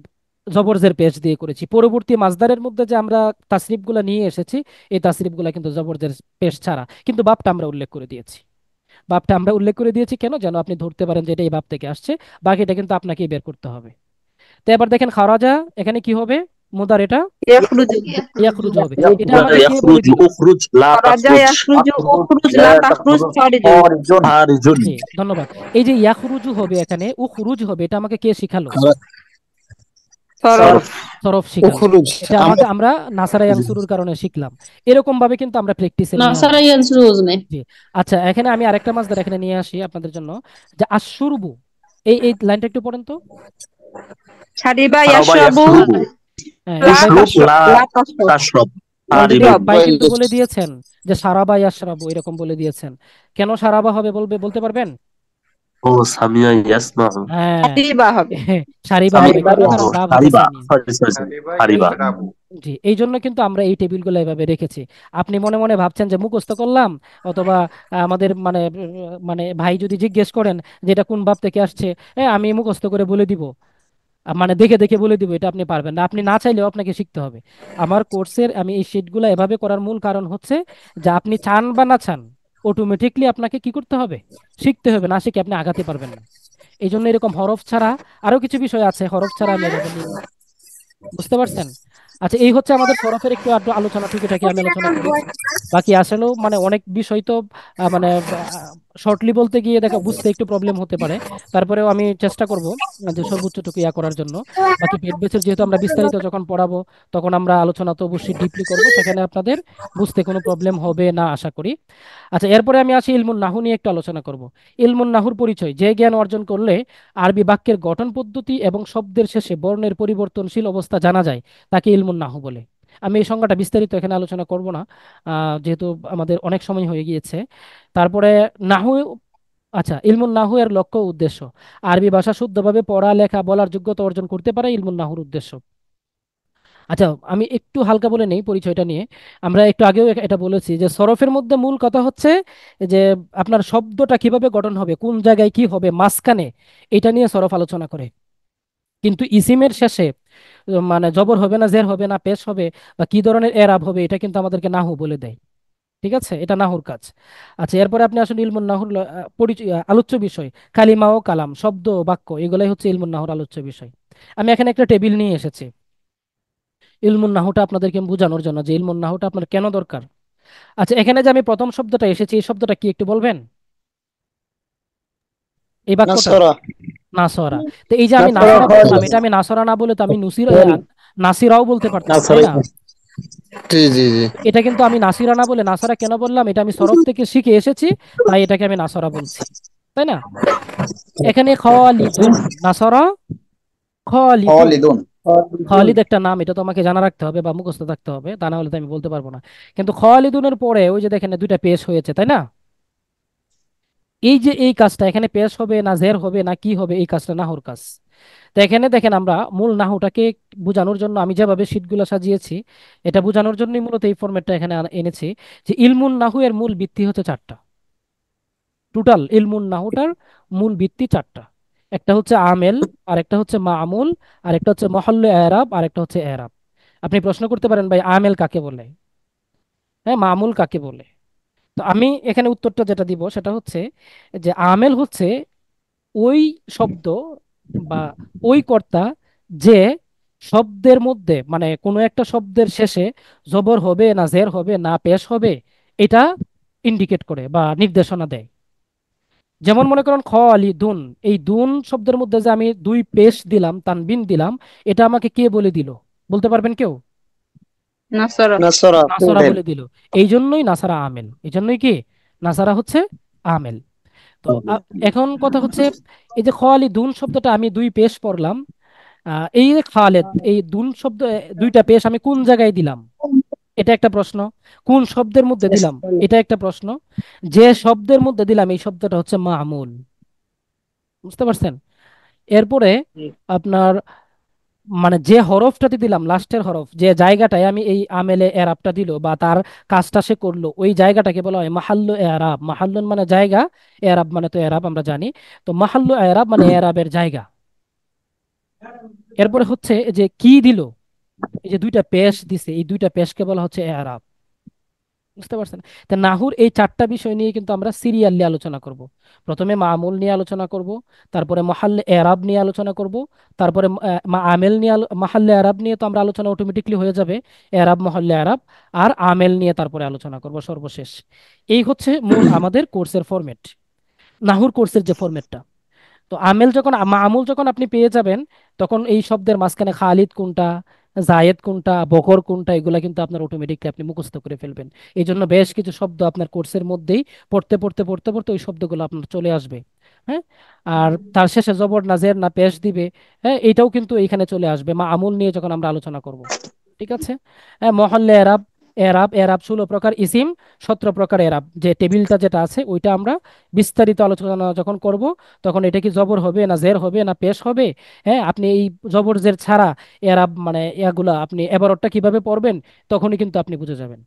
Speaker 1: জবরজের পেশ দিয়ে করেছি। পরবর্তী মাসদারের মধ্যে যে আমরা তাসরিফগুলো নিয়ে এসেছি, এই তাসরিফগুলো কিন্তু জবরজের পেশ ছাড়া, কিন্তু বাপটা আমরা উল্লেখ করে দিয়েছি। বাপটা আমরা উল্লেখ করে দিয়েছি কেন, যেন আপনি ধরতে পারেন যে এটা এই বাপ থেকে আসছে। বাকিটা কিন্তু আপনাকেই বের করতে হবে। তো এবার দেখেন খারাজা, এখানে কি হবে, মুদার এটা
Speaker 9: ইয়াখরুজু
Speaker 1: ইয়াখরুজ হবে। এটা
Speaker 2: মুদার
Speaker 1: আমাকে কে বলে
Speaker 2: ইয়াখরুজু
Speaker 1: দিল?
Speaker 2: উখরুজ লা
Speaker 9: রাজা
Speaker 2: তাখরুজ।
Speaker 9: ইয়াখরুজু উখরুজ লা তাখরুজ খারিজুন
Speaker 2: খারিজুন।
Speaker 1: জি ধন্যবাদ। এই যে ইয়াখরুজু হবে এখানে উখরুজ হবে, এটা আমাকে কে শিখালো?
Speaker 9: সরফ
Speaker 2: সরফ।
Speaker 1: সরফ শিখালো।
Speaker 7: উখরুজ
Speaker 1: এটা আমাদের আমরা নাসারা ইয়ানসুরুর কারণে শিখলাম। এরকম ভাবে কিন্তু আমরা প্র্যাকটিসে নিয়ে আসবো।
Speaker 10: নাসারা ইয়ানসুরুজ নেই।
Speaker 1: জি। আচ্ছা এখানে আমি আরেকটা মাসদার এখানে নিয়ে আসি আপনাদের জন্য, যে আশুরবু, এই লাইনটা একটু পড়েন তো।
Speaker 9: শারিবা
Speaker 2: সারাবা
Speaker 9: ইয়াশরাবু
Speaker 2: ইয়াশরুবু।
Speaker 1: হ্যাঁ
Speaker 9: লা
Speaker 1: এই ভাই
Speaker 2: ইশরুব লা
Speaker 9: লা তাশরব
Speaker 2: তাশরব।
Speaker 1: অলরেডি
Speaker 2: আরিবু।
Speaker 1: ভাই কিন্তু বলে দিয়েছেন যে সারাবা ইয়াশরাবু এরকম বলে দিয়েছেন। কেন সারাবা হবে বলতে পারবেন?
Speaker 2: ও সামিয়া ইয়াসমাউ।
Speaker 1: হ্যাঁ
Speaker 9: শারিবা হবে
Speaker 1: সারিবা হবে কেন,
Speaker 2: ও
Speaker 1: কারণ বাপ হবে
Speaker 2: হারিবা।
Speaker 1: সামিয়া।
Speaker 2: Sorry sorry sorry.
Speaker 8: হারিবা
Speaker 2: হারিবা।
Speaker 8: ইয়াশরাবু।
Speaker 1: জি এই জন্য কিন্তু আমরা এই টেবিলগুলো এভাবে রেখেছি। আপনি মনে মনে ভাবছেন যে মুখস্থ করলাম, অথবা আমাদের মানে মানে ভাই যদি জিজ্ঞেস করেন যে এটা কোন বাপ থেকে আসছে, আমি মুখস্থ করে বলে দিব, মানে দেখে দেখে বলে দিব, এটা আপনি পারবেন না। আপনি না চাইলেও আপনাকে শিখতে হবে। আমার কোর্সের আমি এই শিটগুলো এভাবে করার মূল কারণ হচ্ছে যে আপনি চান বা না চান অটোমেটিকলি আপনাকে কি করতে হবে, শিখতে হবে, না শিখে আপনি আগাতে পারবেন না। এই জন্য এরকম হরফ ছাড়া আরো কিছু বিষয় আছে, হরফ ছাড়া আমি আগাবো না। বুঝতে পারছেন? আচ্ছা, এই হচ্ছে আমাদের সরফের একটু আধটু আলোচনা, টুকিটাকি আমি আলোচনা করি। বাকি আসলেও মানে অনেক বিষয় তো মানে শর্টলি বলতে গিয়ে দেখো বুঝতে একটু প্রবলেম হতে পারে। তারপরেও আমি চেষ্টা করব যে সর্বোচ্চটুকু ইয়া করার জন্য। বাকি পেট বেসের যেহেতু আমরা বিস্তারিত যখন পড়াবো তখন আমরা আলোচনা তো অবশ্যই ডিপলি করব, সেখানে আপনাদের বুঝতে কোনো প্রবলেম হবে না আশা করি। আচ্ছা, এরপরে আমি আসি ইলমুন নাহু নিয়ে একটু আলোচনা করব। ইলমুন নাহুর পরিচয়: যে জ্ঞান অর্জন করলে আরবি বাক্যের গঠন পদ্ধতি এবং শব্দের শেষে বর্ণের পরিবর্তনশীল অবস্থা জানা যায়, তাকে ইলমুন নাহু বলে। আমি এই সংজ্ঞাটা বিস্তারিত এখানে আলোচনা করব না, যেহেতু আমাদের অনেক সময় হয়ে গিয়েছে। তারপরে নাহু, আচ্ছা, ইলমুন নাহু এর লক্ষ্য ও উদ্দেশ্য: আরবি ভাষা শুদ্ধভাবে পড়া লেখা বলার যোগ্যতা অর্জন করতে পারে ইলমুন নাহুর উদ্দেশ্য। আচ্ছা, আমি একটু হালকা বলে নেই পরিচয়টা নিয়ে। আমরা একটু আগেও এটা বলেছি যে সরফের মধ্যে মূল কথা হচ্ছে যে আপনার শব্দটা কিভাবে গঠন হবে, কোন জায়গায় কি হবে, মাঝখানে, এটা নিয়ে সরফ আলোচনা করে। কিন্তু ইসিমের শেষে মানে জবর হবে না, জের হবে না, পেশ হবে, বা কি ধরনের এরাব হবে, এটা কিন্তু আমাদেরকে নাহু বলে দেয়। ঠিক আছে, এটা নাহুর কাজ। আচ্ছা, এরপরে আপনি আসলে ইলমুন নাহুর পরিচয়, আলোচ্য বিষয়: কালিমা ও কালাম, শব্দ ও বাক্য, এগুলাই হচ্ছে ইলমুন নাহুর আলোচ্য বিষয়। আমি এখানে একটা টেবিল নিয়ে এসেছি ইলমুন নাহুটা আপনাদেরকে বোঝানোর জন্য, যে ইলমুন নাহুটা আপনার কেন দরকার। আচ্ছা, এখানে যে আমি প্রথম শব্দটা এসেছি, এই শব্দটা কি একটু বলবেন? এই বাক্যটা
Speaker 3: নাসরা।
Speaker 1: নাসরা। তো এই যে আমি
Speaker 3: নাসরা
Speaker 1: নাসরা
Speaker 3: খাওয়া
Speaker 1: বললাম,
Speaker 3: যায়।
Speaker 1: এটা আমি নাসরা না বলে তো আমি
Speaker 3: বল।
Speaker 1: নাসিরাও বলতে পারতাম, তাই
Speaker 3: নাসরাই।
Speaker 1: না?
Speaker 7: জি জি জি।
Speaker 1: এটা কিন্তু আমি নাসিরা না বলে নাসারা কেন বললাম? এটা আমি সরফ থেকে শিখে এসেছি, তাই এটাকে আমি নাসরা বলছি, তাই না? এখানে খালিদুন, নাসরা খালিদুন।
Speaker 3: খালিদুন।
Speaker 1: খালিদ একটা নাম, এটা তো আমাকে জানা রাখতে হবে বা মুখস্থ থাকতে হবে, তা না হলে তো আমি বলতে পারবো না। কিন্তু খালিদুনের পরে ওই যে দেখেন দুইটা পেশ হয়েছে, তাই না? এই যে এই কাজটা এখানে পেশ হবে না জের হবে না কি হবে, এই কাজটা নাহুর কাজ। তো এখানে দেখেন আমরা মূল নাহুটাকে বোঝানোর জন্য আমি যেভাবে শীটগুলো সাজিয়েছি, এটা বোঝানোর জন্যই মূলত এই ফরম্যাটটা এখানে এনেছি। যে ইলমুন নাহু এর মূল ভিত্তি হচ্ছে চারটা। টোটাল ইলমুন নাহুটার মূল ভিত্তি চারটা: একটা হচ্ছে আমেল, আর একটা হচ্ছে মামুল, আর একটা হচ্ছে মহল্লে এরাব, আর একটা হচ্ছে এরাব। আপনি প্রশ্ন করতে পারেন, ভাই আমেল কাকে বলে, হ্যাঁ মামুল কাকে বলে? তো আমি এখানে উত্তরটা যেটা দিব সেটা হচ্ছে যে আমেল হচ্ছে ওই শব্দ বা ওই কর্তা যে শব্দের মধ্যে মানে কোনো একটা শব্দের শেষে জবর হবে না জের হবে না পেশ হবে, এটা ইন্ডিকেট করে বা নির্দেশনা দেয়। যেমন মনে করেন খ আলি দুন, এই দুন শব্দের মধ্যে যে আমি দুই পেশ দিলাম, তানবিন দিলাম, এটা আমাকে কে বলে দিল? বলতে পারবেন কেউ?
Speaker 9: নাসরা।
Speaker 3: নাসরা
Speaker 1: নাসারা
Speaker 3: ফেল।
Speaker 1: বলে দিল। এই জন্যই নাসারা আমেল, এই জন্যই কি নাসারা হচ্ছে আমেল। তো এখন কথা হচ্ছে এই যে খালিদুন শব্দটা আমি দুই পেশ পড়লাম, এই যে খালেদ, এই দুন শব্দ দুইটা পেশ আমি কোন জায়গায় দিলাম, এটা একটা প্রশ্ন। কোন শব্দের মধ্যে দিলাম, এটা একটা প্রশ্ন। যে শব্দের মধ্যে দিলাম এই শব্দটা হচ্ছে মামুল। বুঝতে পারছেন? এরপরে আপনার মানে যে হরফটাতে দিলাম, লাস্টের হরফ, যে জায়গাটায় আমি এই আমেলে এরাবটা দিল বা তার কাজটা সে করলো, ওই জায়গাটাকে বলা হয় মাহাল্লু এরাব। মাহাল্লুন মানে জায়গা, এরাব মানে তো এরাব আমরা জানি। তো মাহাল্লু এরাব মানে এরাবের জায়গা। এরপরে হচ্ছে যে কি দিল, এই যে দুইটা পেশ দিছে, এই দুইটা পেশকে বলা হচ্ছে এরাব। বুঝতে পারছেন? তা নাহুর এই চারটা বিষয় নিয়ে কিন্তু আমরা সিরিয়ালি আলোচনা করব। প্রথমে মামুল নিয়ে আলোচনা করব, তারপরে মহাল্লে এরাব নিয়ে আলোচনা করব, তারপরে আমেল নিয়ে মাহাল্লে এরাব নিয়ে তো আমরা আলোচনা অটোমেটিকলি হয়ে যাবে, এরাব মহাল্লে এরাব, আর আমেল নিয়ে তারপরে আলোচনা করব সর্বশেষ। এই হচ্ছে মূল আমাদের কোর্সের ফরম্যাট, নাহুর কোর্সের যে ফরম্যাটটা। তো আমেল যখন মামুল যখন আপনি পেয়ে যাবেন, তখন এই শব্দের মাঝখানে খালিদ কোনটা, জায়েদ কোনটা, বকর কোনটা, এগুলা কিন্তু আপনার অটোমেটিকলি আপনি মুখস্থ করে ফেলবেন। এই জন্য বেশ কিছু শব্দ আপনার কোর্সের মধ্যেই পড়তে পড়তে পড়তে পড়তে ওই শব্দগুলো আপনার চলে আসবে। হ্যাঁ, আর তার শেষে জবর না জের না পেশ দিবে, হ্যাঁ এটাও কিন্তু এইখানে চলে আসবে মা আমুল নিয়ে যখন আমরা আলোচনা করব। ঠিক আছে? হ্যাঁ, মহল্লে এরাব, এরাব এরাব 16 প্রকার ইসিম, 17 প্রকার এরাব, যে টেবিলটা যেটা আছে ওইটা আমরা বিস্তারিত আলোচনা যখন করব, তখন এটা কি জবর হবে না জের হবে না পেশ হবে, হ্যাঁ আপনি এই জবর জের ছাড়া এরাব মানে এগুলা আপনি এবারটা কিভাবে পড়বেন, তখনই কিন্তু আপনি বুঝে যাবেন।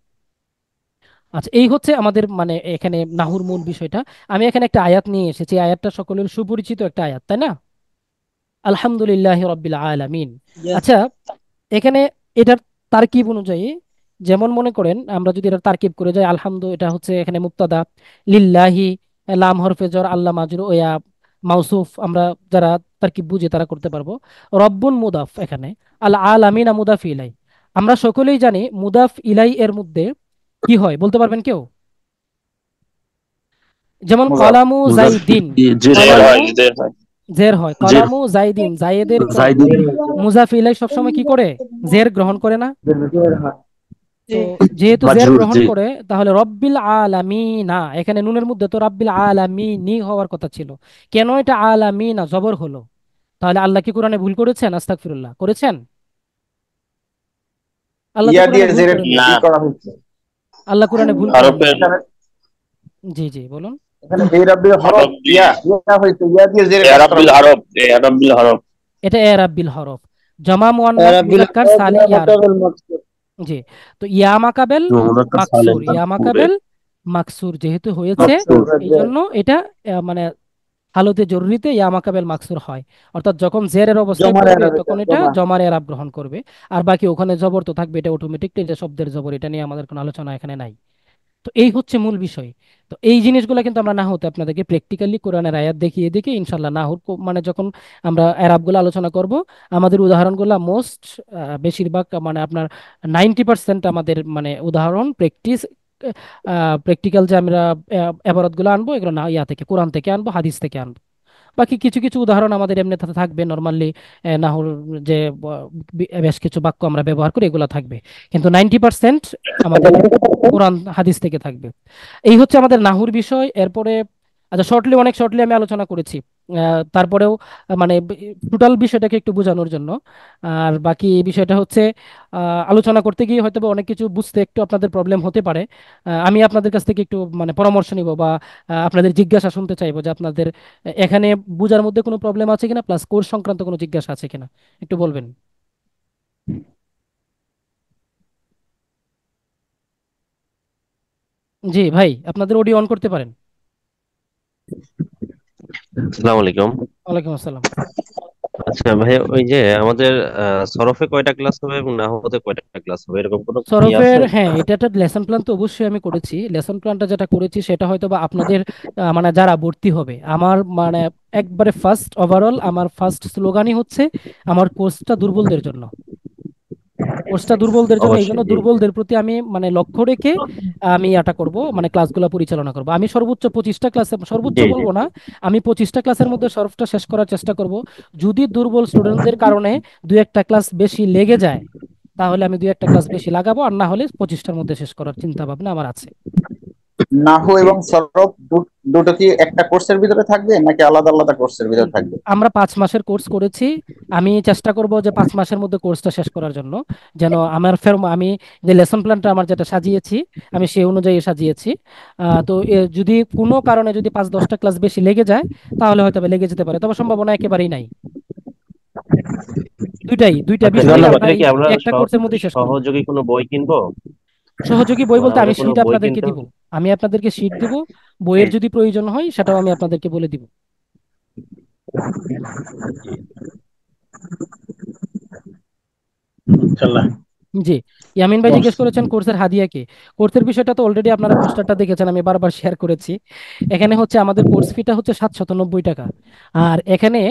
Speaker 1: আচ্ছা, এই হচ্ছে আমাদের মানে এখানে নাহুর মূল বিষয়টা। আমি এখানে একটা আয়াত নিয়ে এসেছি, আয়াতটা সকলের সুপরিচিত একটা আয়াত, তাই না? আলহামদুলিল্লাহ রব্বিল আলামিন।
Speaker 3: Yes.
Speaker 1: আচ্ছা, এখানে এটার তারকিব অনুযায়ী যেমন মনে করেন আমরা যদি এটা তারকিব করে যাই, আলহামদু এটা হচ্ছে এখানে মুক্তাদা, লিল্লাহি লাম হরফে জর, আল্লাহ মাজরু ওয়া মাউসুফ, আমরা যারা তারকিব বুঝি তারা করতে পারবো। রব্বুন মুদাফ এখানে, আল আলামিনা মুদাফ ইলাই। আমরা সকলেই জানি মুদাফ ইলাই এর মধ্যে কি হয়, বলতে পারবেন কেউ? যেমন
Speaker 6: মুজাফ
Speaker 1: কলামু
Speaker 2: মুজাফ
Speaker 1: জাইদিন,
Speaker 2: জের
Speaker 5: জের
Speaker 1: কলামু
Speaker 5: হয়, জের হয়।
Speaker 1: জের হয়,
Speaker 2: জের
Speaker 1: কলামু জাইদিন জায়েদের
Speaker 2: জাইদুন
Speaker 1: মুজাফ ইলাই সবসময় কি করে, জের গ্রহণ করে না? তো যেহেতু জের
Speaker 2: মাজরুর
Speaker 1: গ্রহণ
Speaker 2: জি।
Speaker 1: করে, তাহলে রব্বিল আলামিনা, এখানে নুনের মধ্যে তো রব্বিল আলামিনি হওয়ার কথা ছিল, কেন এটা আলামিনা জবর হলো? তাহলে আল্লাহ কি কোরআনে ভুল করেছেন? আস্তাগফিরুল্লাহ, করেছেন? আল্লাহ তো
Speaker 6: ইয়া দিয়ে
Speaker 1: কোরআনে ভুল
Speaker 6: জেরে
Speaker 1: করেন
Speaker 5: না,
Speaker 1: নাই।
Speaker 6: করা হচ্ছে।
Speaker 1: আল্লাহ কোরআনে ভুল করেন নাই।
Speaker 5: হরফের
Speaker 6: এখানে
Speaker 1: জি জি বলুন।
Speaker 6: এখানে এই রাব্বিল হরফ
Speaker 5: হরফ
Speaker 6: ইয়া ইয়া হয়েছে, ইয়া দিয়ে জেরে কাজ করা
Speaker 5: এরাবিল
Speaker 6: হচ্ছে।
Speaker 5: হরফ, এরাবিল হরফ।
Speaker 1: এটা এরাবিল হরফ, জমা মুয়ান্নাস
Speaker 3: রাব্বিল
Speaker 1: মুজাক্কার
Speaker 3: আলামিন
Speaker 1: সালিম ইয়ার।
Speaker 3: মাকাবেল মাকসুদ।
Speaker 1: জি, তো ইয়া মাকাবেল
Speaker 2: মুদাক্কার সালেম
Speaker 1: মাকসুর, ইয়া
Speaker 2: পুরে
Speaker 1: মাকাবেল মাকসুর যেহেতু হয়েছে,
Speaker 2: মাকসুর।
Speaker 1: এই জন্য এটা মানে হালতে জরুরিতে ইয়া মাকাবেল মাকসুর হয়। অর্থাৎ যখন জেরের অবস্থায়
Speaker 3: জমার
Speaker 1: পড়বে
Speaker 3: এরাবে
Speaker 1: তখন এটা
Speaker 3: জমা।
Speaker 1: জমার এরাব গ্রহণ করবে। আর বাকি ওখানে জবর তো থাকবে, এটা অটোমেটিকলি, এটা শব্দের জবর, এটা নিয়ে আমাদের কোনো আলোচনা এখানে নাই। তো এই হচ্ছে মূল বিষয়। তো এই জিনিসগুলো কিন্তু আমরা নাহুতে আপনাদেরকে প্র্যাকটিক্যালি কোরআনের আয়াত দেখিয়ে দেখে ইনশাল্লাহ নাহুর মানে যখন আমরা এরাবগুলো আলোচনা করব, আমাদের উদাহরণগুলো মোস্ট বেশিরভাগ মানে আপনার 90% আমাদের মানে উদাহরণ প্র্যাকটিস, প্র্যাকটিক্যাল যে আমরা এবারতগুলো আনবো, এগুলো না ইয়া থেকে, কোরআন থেকে আনবো, হাদিস থেকে আনবো। বাকি কিছু কিছু উদাহরণ আমাদের এমনিতে থাকবে নর্মালি, নাহুর যে বেশ কিছু বাক্য আমরা ব্যবহার করি এগুলো থাকবে, কিন্তু 90% আমাদের কোরআন হাদিস থেকে থাকবে। এই হচ্ছে আমাদের নাহুর বিষয়। এরপরে আচ্ছা, শর্টলি, অনেক শর্টলি আমি আলোচনা করেছি, তারপরেও মানে টোটাল বিষয়টাকে একটু বোঝানোর জন্য। আর বাকি এই বিষয়টা হচ্ছে আলোচনা করতে গিয়ে হয়তো বা অনেক কিছু বুঝতে একটু আপনাদের প্রবলেম হতে পারে। আমি আপনাদের কাছ থেকে একটু মানে পরামর্শ নিব বা আপনাদের জিজ্ঞাসা শুনতে চাইবো যে আপনাদের এখানে বোঝার মধ্যে কোনো প্রবলেম আছে কিনা, প্লাস কোর্স সংক্রান্ত কোনো জিজ্ঞাসা আছে কিনা, একটু বলবেন। জি ভাই, আপনাদের অডিও অন করতে পারেন।
Speaker 4: আসসালামু আলাইকুম।
Speaker 1: ওয়ালাইকুম আসসালাম।
Speaker 4: আচ্ছা ভাইয়া, ওই যে আমাদের সরফে কয়টা ক্লাস হবে এবং নাহতে কয়টা ক্লাস হবে, এরকম কোনো ইয়ে আছে?
Speaker 1: সরফের, হ্যাঁ, এটা একটা লেসন প্ল্যান তো অবশ্যই আমি করেছি। লেসন প্ল্যানটা যেটা করেছি সেটা হয়তো বা আপনাদের মানে যারা ভর্তি হবে, আমার মানে একবারে ফার্স্ট ওভারঅল আমার ফার্স্ট স্লোগানই হচ্ছে আমার কোর্সটা দুর্বলদের জন্য। কোর্সটা দুর্বলদের জন্য, এই জন্য
Speaker 4: অবশ্যই, জি।
Speaker 1: দুর্বলদের প্রতি আমি মানে লক্ষ্য রেখে আমি এটা করব, মানে ক্লাসগুলো পরিচালনা করব। আমি সর্বোচ্চ 25টা ক্লাসে, সর্বোচ্চ
Speaker 4: জি জি।
Speaker 1: বলবো না, আমি 25টা ক্লাসের মধ্যে সরফটা শেষ করার চেষ্টা করব। যদি দুর্বল স্টুডেন্টদের কারণে দু একটা ক্লাস বেশি লেগে যায়, তাহলে আমি দু একটা ক্লাস বেশি লাগাবো, আর না হলে 25টার মধ্যে শেষ করার চিন্তা ভাবনা আমার আছে।
Speaker 6: নাহু
Speaker 4: জি
Speaker 6: এবং সরফ দুটো কি একটা কোর্সের ভিতরে থাকবে নাকি আলাদা আলাদা কোর্সের ভিতরে থাকবে?
Speaker 1: আমরা 5 মাসের কোর্স করেছি। আমি চেষ্টা করব যে 5 মাসের মধ্যে কোর্সটা শেষ করার জন্য, যেন আমার আমি যে লেসন প্ল্যানটা আমার যেটা সাজিয়েছি আমি সেই অনুযায়ী সাজিয়েছি। তো যদি কোনো কারণে যদি 5-10টা ক্লাস বেশি লেগে যায়, তাহলে হয়তো বা লেগে যেতে পারে, তবে সম্ভাবনা একেবারেই নাই। দুইটা
Speaker 4: আচ্ছা,
Speaker 1: বিষয়ই আমরা
Speaker 4: সেক্ষেত্রে
Speaker 1: এই
Speaker 4: কি আমরা
Speaker 1: একটা কোর্সের মধ্যে শেষ করব।
Speaker 4: সহযোগী কোনো বই কিনবো?
Speaker 1: সহযোগী বই বলতে আমি
Speaker 4: আমাদের কোনো
Speaker 1: শীট
Speaker 4: বই
Speaker 1: আপনাদেরকে
Speaker 4: কিনতে
Speaker 1: দিব,
Speaker 4: হবে?
Speaker 1: আমি আপনাদেরকে শীট দিব, বইয়ের যদি প্রয়োজন হয় সেটাও আমি আপনাদেরকে বলে দিব।
Speaker 4: জি।
Speaker 5: ইনশাআল্লাহ।
Speaker 1: জি, ইয়ামিন ভাই জিজ্ঞেস করেছেন কোর্সের হাদিয়া কি। কোর্সের বিষয়টা তো অলরেডি আপনারা পোস্টারটা দেখেছেন, আমি বারবার শেয়ার করেছি। এখানে হচ্ছে আমাদের কোর্স ফিটা হচ্ছে 790 টাকা। আর এখানে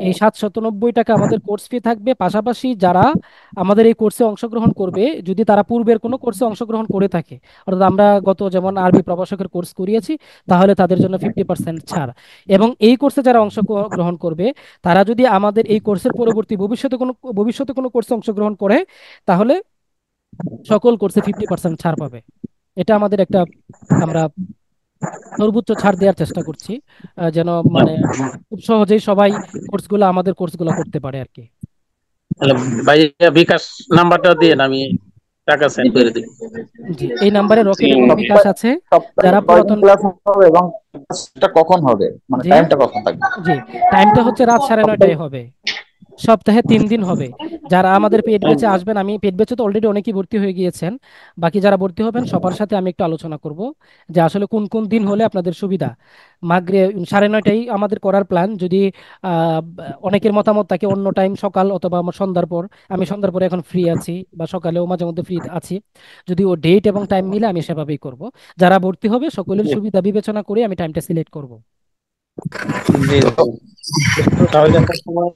Speaker 1: এই 790 টাকা আমাদের কোর্স ফি থাকবে, পাশাপাশি যারা আমাদের এই কোর্সে অংশগ্রহণ করবে, যদি তারা পূর্বের কোনো কোর্সে অংশগ্রহণ করে থাকে, অর্থাৎ আমরা গত যেমন আরবি প্রভাষকের কোর্স করিয়েছি, তাহলে তাদের জন্য 50% ছাড়। এবং এই কোর্সে যারা অংশগ্রহণ করবে, তারা যদি আমাদের এই কোর্সের পরবর্তী ভবিষ্যতে কোনো কোর্সে অংশগ্রহণ করে, তাহলে সকল কোর্সে 50% ছাড় পাবে। এটা আমাদের একটা, আমরা সর্বোচ্চ ছাড় দেওয়ার চেষ্টা করছি, যেন মানে খুব সহজেই সবাই আমাদের কোর্সগুলো করতে পারে আর কি।
Speaker 5: তাহলে ভাইয়া বিকাশ নাম্বারটা দিয়ে আমি টাকা সেন্ড করে দিই।
Speaker 1: জি, এই নাম্বারে রকেট এবং বিকাশ
Speaker 6: সপ্তাহে
Speaker 1: আছে।
Speaker 6: সপ্তাহে
Speaker 1: যারা
Speaker 6: কয়দিন
Speaker 1: পুরাতন,
Speaker 6: ক্লাস হবে এবং ক্লাসটা কখন হবে, মানে
Speaker 1: জি
Speaker 6: টাইমটা কখন থাকবে?
Speaker 1: জি, টাইমটা হচ্ছে রাত 9:30টায় হবে। সপ্তাহে 3 দিন হবে। যারা আমাদের পেড ব্যাচে আসবেন, আমি পেড ব্যাচে তো অলরেডি অনেকেই ভর্তি হয়ে গিয়েছেন, বাকি যারা ভর্তি হবেন সবার সাথে আমি একটু আলোচনা করব যে আসলে কোন কোন দিন হলে আপনাদের সুবিধা। মাগরে 9:30টাই আমাদের করার প্ল্যান। যদি অনেকের মতামত থাকে অন্য টাইম সকাল অথবা আমার সন্ধ্যার পর, আমি সন্ধ্যার পরে এখন ফ্রি আছি, বা সকালেও মাঝে মধ্যে ফ্রি আছি, যদি ও ডেট এবং টাইম মিলে আমি সেভাবেই করব। যারা ভর্তি হবে সকলের সুবিধা বিবেচনা করে আমি টাইমটা সিলেক্ট করব।
Speaker 5: জি জি। একটু তাহলে একটা সময়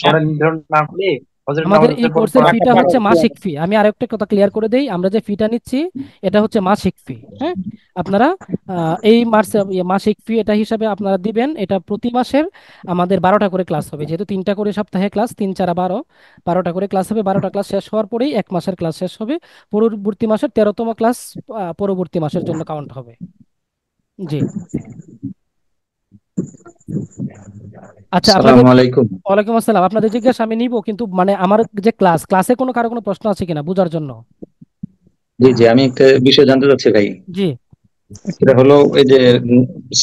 Speaker 5: সময় নির্ধারণ না করে হজরত
Speaker 1: আমাদের এই
Speaker 5: মাহমুদের পর
Speaker 1: কোর্সের
Speaker 5: পড়াতে
Speaker 1: ফিটা
Speaker 5: পারো।
Speaker 1: হচ্ছে মাসিক ফি। আমি আরেকটা কথা ক্লিয়ার করে দেই, আমরা যে ফিটা নিচ্ছি এটা হচ্ছে মাসিক ফি। হ্যাঁ, আপনারা এই মাসিক ফি এটা হিসাবে আপনারা দিবেন। এটা প্রতি মাসের আমাদের 12টা করে ক্লাস হবে, যেহেতু 3টা করে সপ্তাহে ক্লাস, 3 4 12, 12টা করে ক্লাস হবে। 12টা ক্লাস শেষ হওয়ার পরেই 1 মাসের ক্লাস শেষ হবে। পরবর্তী মাসের 13তম ক্লাস পরবর্তী মাসের জন্য কাউন্ট হবে। জি। আচ্ছা, আপনাদের
Speaker 10: আসসালামু আলাইকুম।
Speaker 1: ওয়ালাইকুম আসসালাম। আপনাদের জিজ্ঞাসা আমি নিব, কিন্তু মানে আমার যে ক্লাসে কারো কোনো প্রশ্ন আছে কিনা বোঝার জন্য।
Speaker 10: জি জি, আমি একটা বিষয় জানতে চাচ্ছি ভাই।
Speaker 1: জি
Speaker 10: সেটা হলো এই যে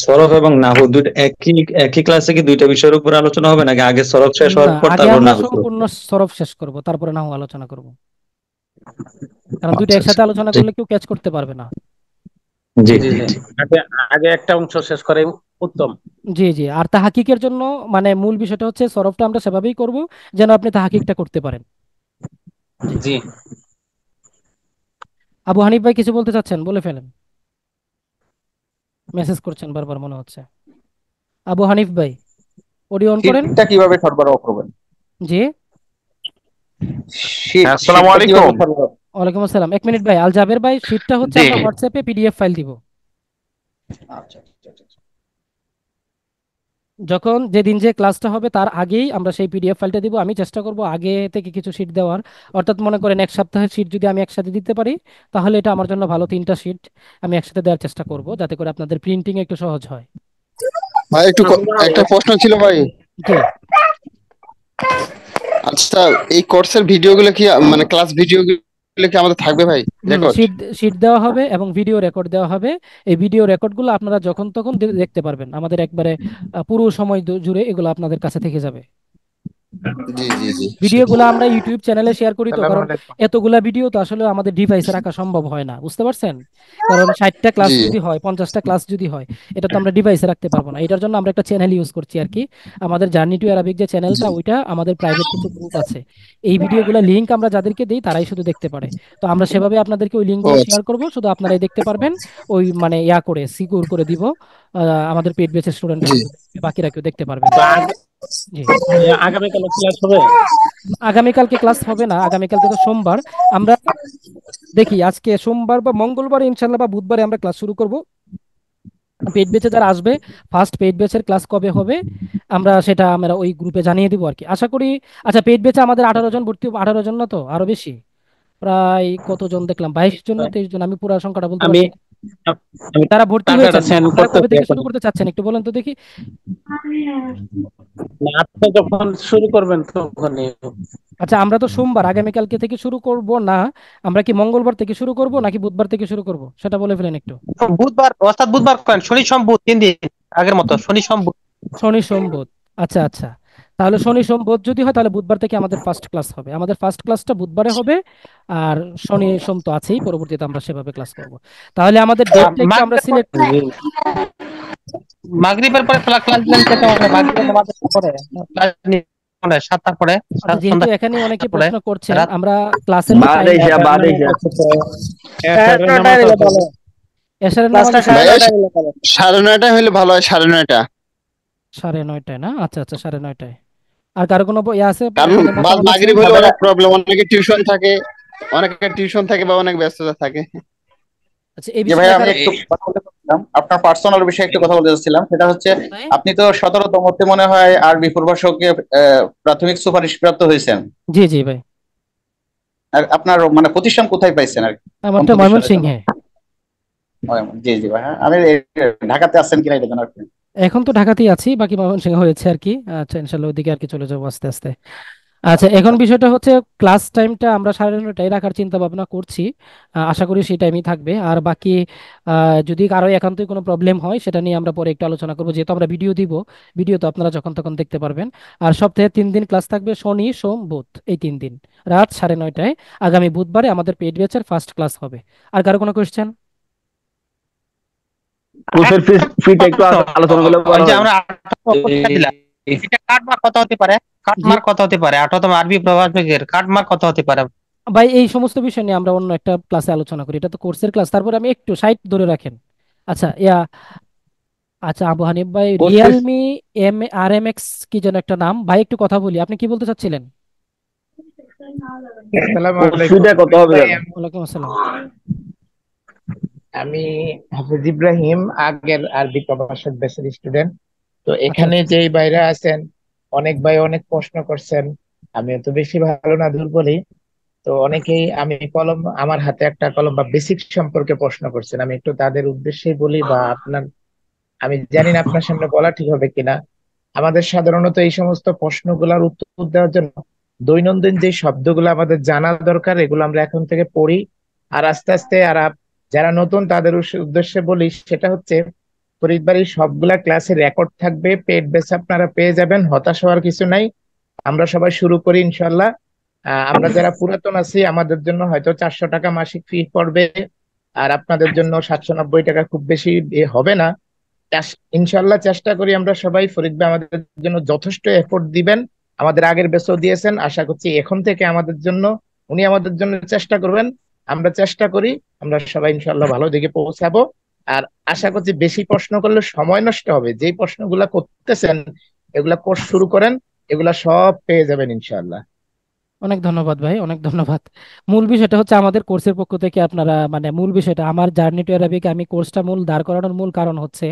Speaker 10: সরফ এবং নাহু দুইটা একই একই ক্লাসে কি দুইটা বিষয়ের উপর আলোচনা হবে, নাকি আগে সরফ শেষ হওয়ার
Speaker 1: না,
Speaker 10: পর
Speaker 1: আগে
Speaker 10: তারপর
Speaker 1: আমরা
Speaker 10: নাহু শুরু
Speaker 1: সম্পূর্ণ
Speaker 10: হবে?
Speaker 1: সরফ শেষ করব, তারপরে নাহু আলোচনা করব, কারণ দুইটা
Speaker 10: আচ্ছা আচ্ছা।
Speaker 1: একসাথে আলোচনা
Speaker 10: জি
Speaker 1: করলে কেউ ক্যাচ করতে পারবে না।
Speaker 10: জি
Speaker 5: জি
Speaker 10: জি
Speaker 5: জি।
Speaker 10: জি।
Speaker 5: আগে আগে একটা অংশ শেষ করে উত্তম।
Speaker 1: জি জি। আর তাহাকিকের জন্য মানে মূল বিষয়টা হচ্ছে সরফটা আমরা সেভাবেই করব যেন আপনি তাহাকিকটা করতে পারেন। জি।
Speaker 5: জি।
Speaker 1: আবু হানিফ ভাই কিছু বলতে চাচ্ছেন, বলে ফেলেন। মেসেজ করছেন বারবার মনে হচ্ছে। আবু হানিফ ভাই, অডিও অন করেন।
Speaker 6: শীটটা কিভাবে সরবরাহ করবেন?
Speaker 1: জি।
Speaker 8: আসসালামু
Speaker 6: শীটটা কিভাবে
Speaker 8: আলাইকুম।
Speaker 6: সরবরাহ?
Speaker 1: ওয়ালাইকুম আসসালাম। 1 মিনিট ভাই, আল জাবের ভাই, শীটটা হচ্ছে
Speaker 8: জি
Speaker 1: আমরা হোয়াটসঅ্যাপে পিডিএফ ফাইল দিব।
Speaker 6: আচ্ছা আচ্ছা আচ্ছা।
Speaker 1: যখন যেদিন যে ক্লাসটা হবে তার আগেই আমরা সেই পিডিএফ ফাইলটা দিব। আমি চেষ্টা করব আগে থেকে কিছু শিট দেওয়ার, অর্থাৎ মনে করেন 1 সপ্তাহের শিট যদি আমি একসাথে দিতে পারি তাহলে এটা আমার জন্য ভালো। 3টা শিট আমি একসাথে দেওয়ার চেষ্টা করব যাতে করে আপনাদের প্রিন্টিং একটু সহজ হয়।
Speaker 7: ভাই একটা প্রশ্ন ছিল ভাই।
Speaker 1: জি।
Speaker 7: আচ্ছা, এই কোর্সের ভিডিওগুলো কি মানে ক্লাস ভিডিওগুলো কি আমাদের থাকবে ভাই, রেকর্ড?
Speaker 1: শিট শিট দেওয়া হবে এবং ভিডিও রেকর্ড দেওয়া হবে। এই ভিডিও রেকর্ডগুলো আপনারা যখন তখন দেখতে পারবেন, আমাদের একবারে পুরো সময় জুড়ে এগুলো আপনাদের কাছে থেকে যাবে।
Speaker 7: জি জি জি।
Speaker 1: ভিডিওগুলো আমরা ইউটিউব চ্যানেলে শেয়ার করি তো,
Speaker 8: আসসালামু
Speaker 1: কারণ
Speaker 8: আলাইকুম।
Speaker 1: এতগুলা ভিডিও তো আসলে আমাদের ডিভাইসে রাখা সম্ভব হয় না, বুঝতে পারছেন? কারণ 60টা ক্লাস
Speaker 7: জি
Speaker 1: যদি হয়, 50টা ক্লাস যদি হয়, এটা তো আমরা ডিভাইসে রাখতে পারবো না। এটার জন্য আমরা একটা চ্যানেল ইউজ করছি আর কি। আমাদের জার্নি টু অ্যারাবিক যে
Speaker 7: জি।
Speaker 1: চ্যানেলটা, ওইটা আমাদের প্রাইভেট কিছু গ্রুপ আছে। এই ভিডিওগুলো লিংক আমরা যাদেরকে দিই তারাই শুধু দেখতে পারে। তো আমরা সেভাবে আপনাদেরকে ওই
Speaker 7: ও
Speaker 1: লিঙ্কগুলো
Speaker 7: আচ্ছা।
Speaker 1: শেয়ার করব, শুধু আপনারাই দেখতে পারবেন। ওই মানে ইয়া করে সিকিউর করে দিব, আমাদের পেড বেসের স্টুডেন্টরা
Speaker 7: জি
Speaker 1: শুধু দেখবে, বাকিরা কেউ দেখতে পারবে না।
Speaker 5: তো
Speaker 1: জি।
Speaker 5: আগামীকাল ক্লাস হবে।
Speaker 1: আগামীকালকে ক্লাস হবে না, আগামীকালকে তো সোমবার। আমরা দেখি আজকে সোমবার বা মঙ্গলবার ইনশাল্লাহ বা বুধবারে আমরা ক্লাস শুরু করব। পেইড ব্যাচে যারা আসবে, ফার্স্ট পেইড ব্যাচের ক্লাস কবে হবে আমরা ওই গ্রুপে জানিয়ে দিব আর কি, আশা করি। আচ্ছা, পেইড ব্যাচে আমাদের 18 জন ভর্তি, 18 জন না তো আরো বেশি, প্রায় কতজন দেখলাম, 22 জন না 23 জন, আমি পুরো সংখ্যাটা বলতে
Speaker 5: আমি
Speaker 1: পারছি না।
Speaker 5: আমি
Speaker 1: তারা ভর্তি
Speaker 5: টাকাটা
Speaker 1: হয়েছেন,
Speaker 5: সেন্ড
Speaker 1: আপনারা কবে
Speaker 5: করতেছি
Speaker 1: থেকে
Speaker 5: এখন।
Speaker 1: শুরু করতে চাচ্ছেন একটু বলেন তো দেখি।
Speaker 5: আপনি যখন শুরু করবেন তখনই।
Speaker 1: আচ্ছা, আমরা তো সোমবার আগামীকালকে থেকে শুরু করব না, আমরা কি মঙ্গলবার থেকে শুরু করব নাকি বুধবার থেকে শুরু করব সেটা বলে ফেলেন একটু।
Speaker 11: বুধবার, অর্থাৎ বুধবার করেন, শনি সোম বুধ 3 দিন আগের মতো, শনি সোম বুধ।
Speaker 1: শনি সোম বুধ। আচ্ছা আচ্ছা, তাহলে শনি সোম বুধ যদি হয় তাহলে বুধবার থেকে আমাদের ফার্স্ট ক্লাস হবে। আমাদের ফার্স্ট ক্লাসটা বুধবারে হবে। আর শনি সোম তো আছেই, পরবর্তীতে আমরা সেভাবে ক্লাস করব। তাহলে আমাদের ডেটটা একটু আমরা
Speaker 11: মাগরিবের পরে,
Speaker 1: সিলেক্ট।
Speaker 11: মাগরিবের পরে ক্লাস নেন কত হবে? মাগরিবের নামাজের পরে ক্লাস নিন, 7টার পরে,
Speaker 1: আচ্ছা, যেহেতু
Speaker 11: সন্ধ্যা
Speaker 1: এখানে অনেকে
Speaker 11: 7টার পরে,
Speaker 1: প্রশ্ন করছেন,
Speaker 11: রাত
Speaker 1: আমরা ক্লাসের যে
Speaker 4: বাদ
Speaker 1: টাইম,
Speaker 4: এসা বাদ এসা
Speaker 5: এশারের নামাজ আছে।
Speaker 1: এশারের নামাজ
Speaker 11: ক্লাসটা
Speaker 1: আছে
Speaker 7: ভাইয়া
Speaker 11: 9:30 নিলে ভালো।
Speaker 7: 9:30 হলে ভালো হয়, 9:30।
Speaker 1: 9:30টায় না? আচ্ছা আচ্ছা, 9:30টায়। আর কারো কোনো ইয়ে আছে,
Speaker 7: কারণ
Speaker 1: আপনাদের মতামত আছে?
Speaker 7: মাগরিব হলে অনেক প্রবলেম, অনেকে টিউশন থাকে, অনেকের টিউশন থাকে বা অনেক ব্যস্ততা থাকে।
Speaker 1: আচ্ছা, এই
Speaker 6: যে ভাই
Speaker 1: বিষয়ে
Speaker 6: আমি
Speaker 1: কারো
Speaker 6: একটু কথা বলতে চাচ্ছিলাম, আপনার পার্সোনাল বিষয়ে একটু কথা বলতে চাচ্ছিলাম। সেটা হচ্ছে
Speaker 1: নাই?
Speaker 6: আপনি তো 17তমতে মনে হয় আরবি প্রভাষকে প্রাথমিক সুপারিশ প্রাপ্ত হয়েছেন।
Speaker 1: জি জি ভাই,
Speaker 6: আর আপনার মানে প্রতিষ্ঠান কোথায় পাইছেন আর কি, কোন
Speaker 1: আমারটা
Speaker 6: প্রতিষ্ঠানের জন্য?
Speaker 1: ময়মনসিংহে।
Speaker 6: জি জি ভাই, হ্যাঁ আমি ঢাকাতে আছেন কিনা এটা জানার জন্য।
Speaker 1: এখন তো ঢাকাতেই আছি, বাকি ময়মনসিংহে হয়েছে আর কি। আচ্ছা, ইনশাল্লাহ ওইদিকে আর কি চলে যাবো আস্তে আস্তে। আচ্ছা, এখন বিষয়টা হচ্ছে ক্লাস টাইমটা আমরা 9:30টায় রাখার চিন্তা ভাবনা করছি। আশা করি সেই টাইমই থাকবে। আর বাকি যদি কারো একান্তই কোনো প্রবলেম হয় সেটা নিয়ে আমরা পরে একটু আলোচনা করবো, যেহেতু আমরা ভিডিও দিব। ভিডিও তো আপনারা যখন তখন দেখতে পারবেন। আর সপ্তাহে 3 দিন ক্লাস থাকবে, শনি সোম বুধ, এই 3 দিন রাত 9:30টায়। আগামী বুধবারে আমাদের পেইড ব্যাচের ফার্স্ট ক্লাস হবে। আর কারো কোনো কোয়েশ্চেন?
Speaker 12: কোর্সের ফিটা একটু আলোচনা করলে
Speaker 11: ওই
Speaker 12: ভালো
Speaker 11: যে
Speaker 12: হয়।
Speaker 11: আমরা 18 দিলাম, এটা কাটমার্ক কত হতে পারে? কাটমার্ক কত হতে পারে? 18তম আরবি প্রভাষকের কাটমার্ক কত হতে পারে?
Speaker 1: ভাই এই সমস্ত বিষয় নিয়ে আমরা অন্য একটা ক্লাসে আলোচনা করি, এটা তো কোর্সের ক্লাস। তারপরে আমি একটু সাইট ধরে রাখেন। আচ্ছা আচ্ছা, আবু হানিফ ভাই,
Speaker 12: কোর্সের
Speaker 1: রিয়েলমি RMX কি যেন একটা নাম, ভাই একটু কথা বলি, আপনি কি বলতে চাচ্ছিলেন?
Speaker 13: আসসালামু
Speaker 12: কোর্স
Speaker 13: আলাইকুম
Speaker 12: ফিটা কত হবে
Speaker 13: ভাই।
Speaker 12: জানো?
Speaker 1: ওয়ালাইকুম আসসালাম।
Speaker 13: আমি হাফিজ ইব্রাহিম, আগের আরবি প্রভাষক ব্যাচের স্টুডেন্ট। তো
Speaker 1: আচ্ছা
Speaker 13: এখানে
Speaker 1: আচ্ছা।
Speaker 13: যেই ভাইরা আছেন, অনেক ভাই অনেক প্রশ্ন করছেন। আমি তো বেশি ভালো না, দুর্বলই। তো অনেকেই আমি কলম, আমার হাতে একটা কলম বা বেসিক সম্পর্কে প্রশ্ন করছেন। আমি একটু তাদের উদ্দেশ্যেই বলি, বা আপনার, আমি জানি না আপনার সামনে বলা ঠিক হবে কিনা। আমাদের সাধারণত এই সমস্ত প্রশ্নগুলোর উত্তর দেওয়ার জন্য দৈনন্দিন যে শব্দগুলো আমাদের জানা দরকার, এগুলো আমরা এখন থেকে পড়ি। আর আস্তে আস্তে আর যারা নতুন তাদের উদ্দেশ্যে বলি, সেটা হচ্ছে প্রতিবারই সবগুলা ক্লাসে রেকর্ড থাকবে, পেড ব্যাচ আপনারা পেয়ে যাবেন, হতাশ হওয়ার কিছু নাই। আমরা সবাই শুরু করি ইনশাল্লাহ। আমরা যারা পুরাতন আছি, আমাদের জন্য হয়তো 400 টাকা মাসিক ফি পড়বে। আর আপনাদের জন্য 790 টাকা, খুব বেশি হবে না। ইনশাল্লাহ চেষ্টা করি আমরা সবাই। ফরিদ ভাই আমাদের জন্য যথেষ্ট এফোর্ট দিবেন, আমাদের আগের ব্যাচও দিয়েছেন। আশা করছি এখন থেকে আমাদের জন্য, উনি আমাদের জন্য চেষ্টা করবেন, আমরা চেষ্টা করি। আমরা সবাই ইনশাল্লাহ ভালো দিকে পৌঁছাবো। আর আশা করছি বেশি প্রশ্ন করলে সময় নষ্ট হবে। যেই প্রশ্নগুলা করতেছেন এগুলা কোর্স শুরু করেন, এগুলা সব পেয়ে যাবেন ইনশাল্লাহ।
Speaker 1: অনেক ধন্যবাদ ভাই, অনেক ধন্যবাদ। মূল বিষয়টা হচ্ছে আমাদের কোর্সের পক্ষ থেকে আপনারা, মানে মূল বিষয়টা আমার জার্নি টু অ্যারাবিক, আমি কোর্সটা মূল দাঁড় করানোর মূল কারণ হচ্ছে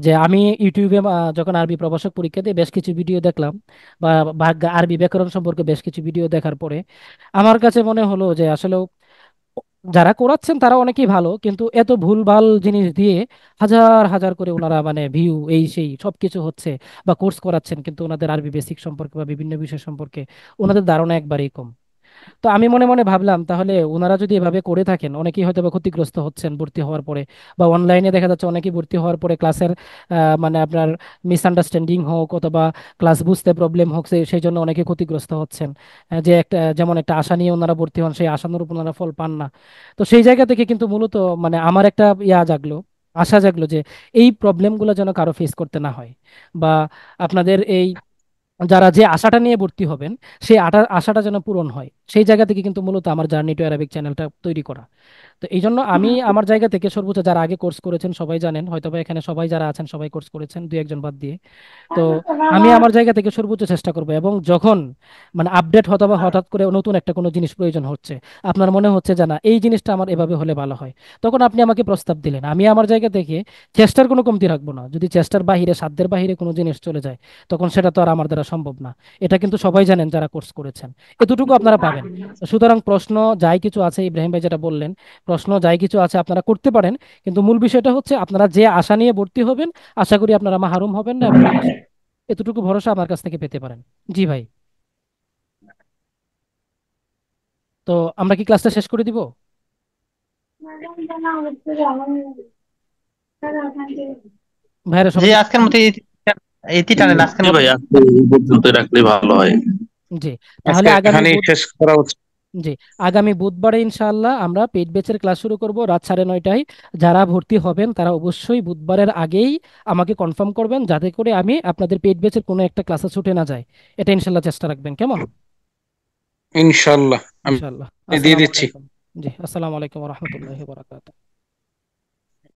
Speaker 1: যে আমি ইউটিউবে যখন আরবি প্রভাষক পরীক্ষা দিয়ে বেশ কিছু ভিডিও দেখলাম, বা আরবি ব্যাকরণ সম্পর্কে বেশ কিছু ভিডিও দেখার পরে আমার কাছে মনে হলো যে আসলে যারা করাচ্ছেন তারা অনেকেই ভালো, কিন্তু এত ভুলভাল জিনিস দিয়ে হাজার হাজার করে ওনারা মানে ভিউ এই সেই সবকিছু হচ্ছে, বা কোর্স করাচ্ছেন কিন্তু ওনাদের আরবি বেসিক সম্পর্কে বা বিভিন্ন বিষয় সম্পর্কে ওনাদের ধারণা একবারেই কম। তো আমি মনে মনে ভাবলাম, তাহলে ওনারা যদি এভাবে করে থাকেন, অনেকেই হয়তো বা ক্ষতিগ্রস্ত হচ্ছেন ভর্তি হওয়ার পরে, বা অনলাইনে দেখা যাচ্ছে অনেকেই ভর্তি হওয়ার পরে ক্লাসের মানে আপনার মিসআন্ডারস্ট্যান্ডিং হোক অথবা ক্লাস বুঝতে প্রবলেম হোক, সেই জন্য অনেকে ক্ষতিগ্রস্ত হচ্ছেন। যে একটা যেমন একটা আশা নিয়ে ওনারা ভর্তি হন, সেই আশানুরূপ ওনারা ফল পান না। তো সেই জায়গা থেকে কিন্তু মূলত মানে আমার একটা জাগলো, আশা জাগলো যে এই প্রবলেমগুলো যেন কারো ফেস করতে না হয়, বা আপনাদের এই যারা যে আশাটা নিয়ে ভর্তি হবেন সেই আশাটা যেন পূরণ হয়, সেই জায়গা থেকে কিন্তু মূলত আমার জার্নি টু অ্যারাবিক চ্যানেলটা তৈরি করা। তো এই জন্য আমি আমার জায়গা থেকে সর্বোচ্চ, যারা আগে কোর্স করেছেন সবাই জানেন, হয়তোবা এখানে সবাই যারা আছেন সবাই কোর্স করেছেন, দুই একজন বাদ দিয়ে। তো আমি আমার জায়গা থেকে সর্বোচ্চ চেষ্টা করবো, এবং যখন মানে আপডেট অথবা হঠাৎ করে নতুন একটা কোনো জিনিস প্রয়োজন হচ্ছে, আপনার মনে হচ্ছে যে না এই জিনিসটা আমার এভাবে হলে ভালো হয়, তখন আপনি আমাকে প্রস্তাব দিলেন, আমি আমার জায়গা থেকে চেষ্টার কোনো কমতি রাখবো না। যদি চেষ্টার বাহিরে, সাধ্যের বাহিরে কোনো জিনিস চলে যায়, তখন সেটা তো আর আমার দ্বারা সম্ভব না। এটা কিন্তু সবাই জানেন যারা কোর্স করেছেন, এতটুকু আপনারা পাবেন। সুতরাং প্রশ্ন যাই কিছু আছে, ইব্রাহিম ভাই যেটা বললেন, প্রশ্ন যাই কিছু আছে আপনারা করতে পারেন, কিন্তু মূল বিষয়টা হচ্ছে আপনারা যে আশা নিয়ে ভর্তি হবেন, আশা করি আপনারা মাহরুম হবেন না, এবং এতটুকু ভরসা আমার কাছ থেকে পেতে পারেন। জি ভাই। তো আমরা কি ক্লাসটা শেষ করে দিব? ভাইরা
Speaker 11: জি,
Speaker 1: সবাই কি?
Speaker 11: আজকের মতো এটি টানেন, আজকের
Speaker 2: জি
Speaker 11: মতো।
Speaker 2: ভাই, আজকে এই পর্যন্ত রাখলে ভালো হয়।
Speaker 1: জি,
Speaker 5: আজকে
Speaker 1: তাহলে আগামী
Speaker 5: এখানেই শেষ করা উচিত।
Speaker 1: জি, আগামী বুধবারে ইনশাআল্লাহ আমরা পেইড ব্যাচের ক্লাস শুরু করব রাত 9:30টায়। যারা ভর্তি হবেন তারা অবশ্যই বুধবারের আগেই আমাকে কনফার্ম করবেন, যাতে করে আমি আপনাদের পেইড ব্যাচের কোনো একটা ক্লাসে ছুটে না যায়। এটা ইনশাআল্লাহ চেষ্টা রাখবেন, কেমন?
Speaker 5: ইনশাল্লাহ আমি
Speaker 1: ইনশাআল্লাহ।
Speaker 5: দিয়ে
Speaker 1: আসসালামু
Speaker 5: দিচ্ছি।
Speaker 1: আলাইকুম। জি, আসসালামু আলাইকুম ওয়া রাহমাতুল্লাহি ওয়া বারাকাতুহু।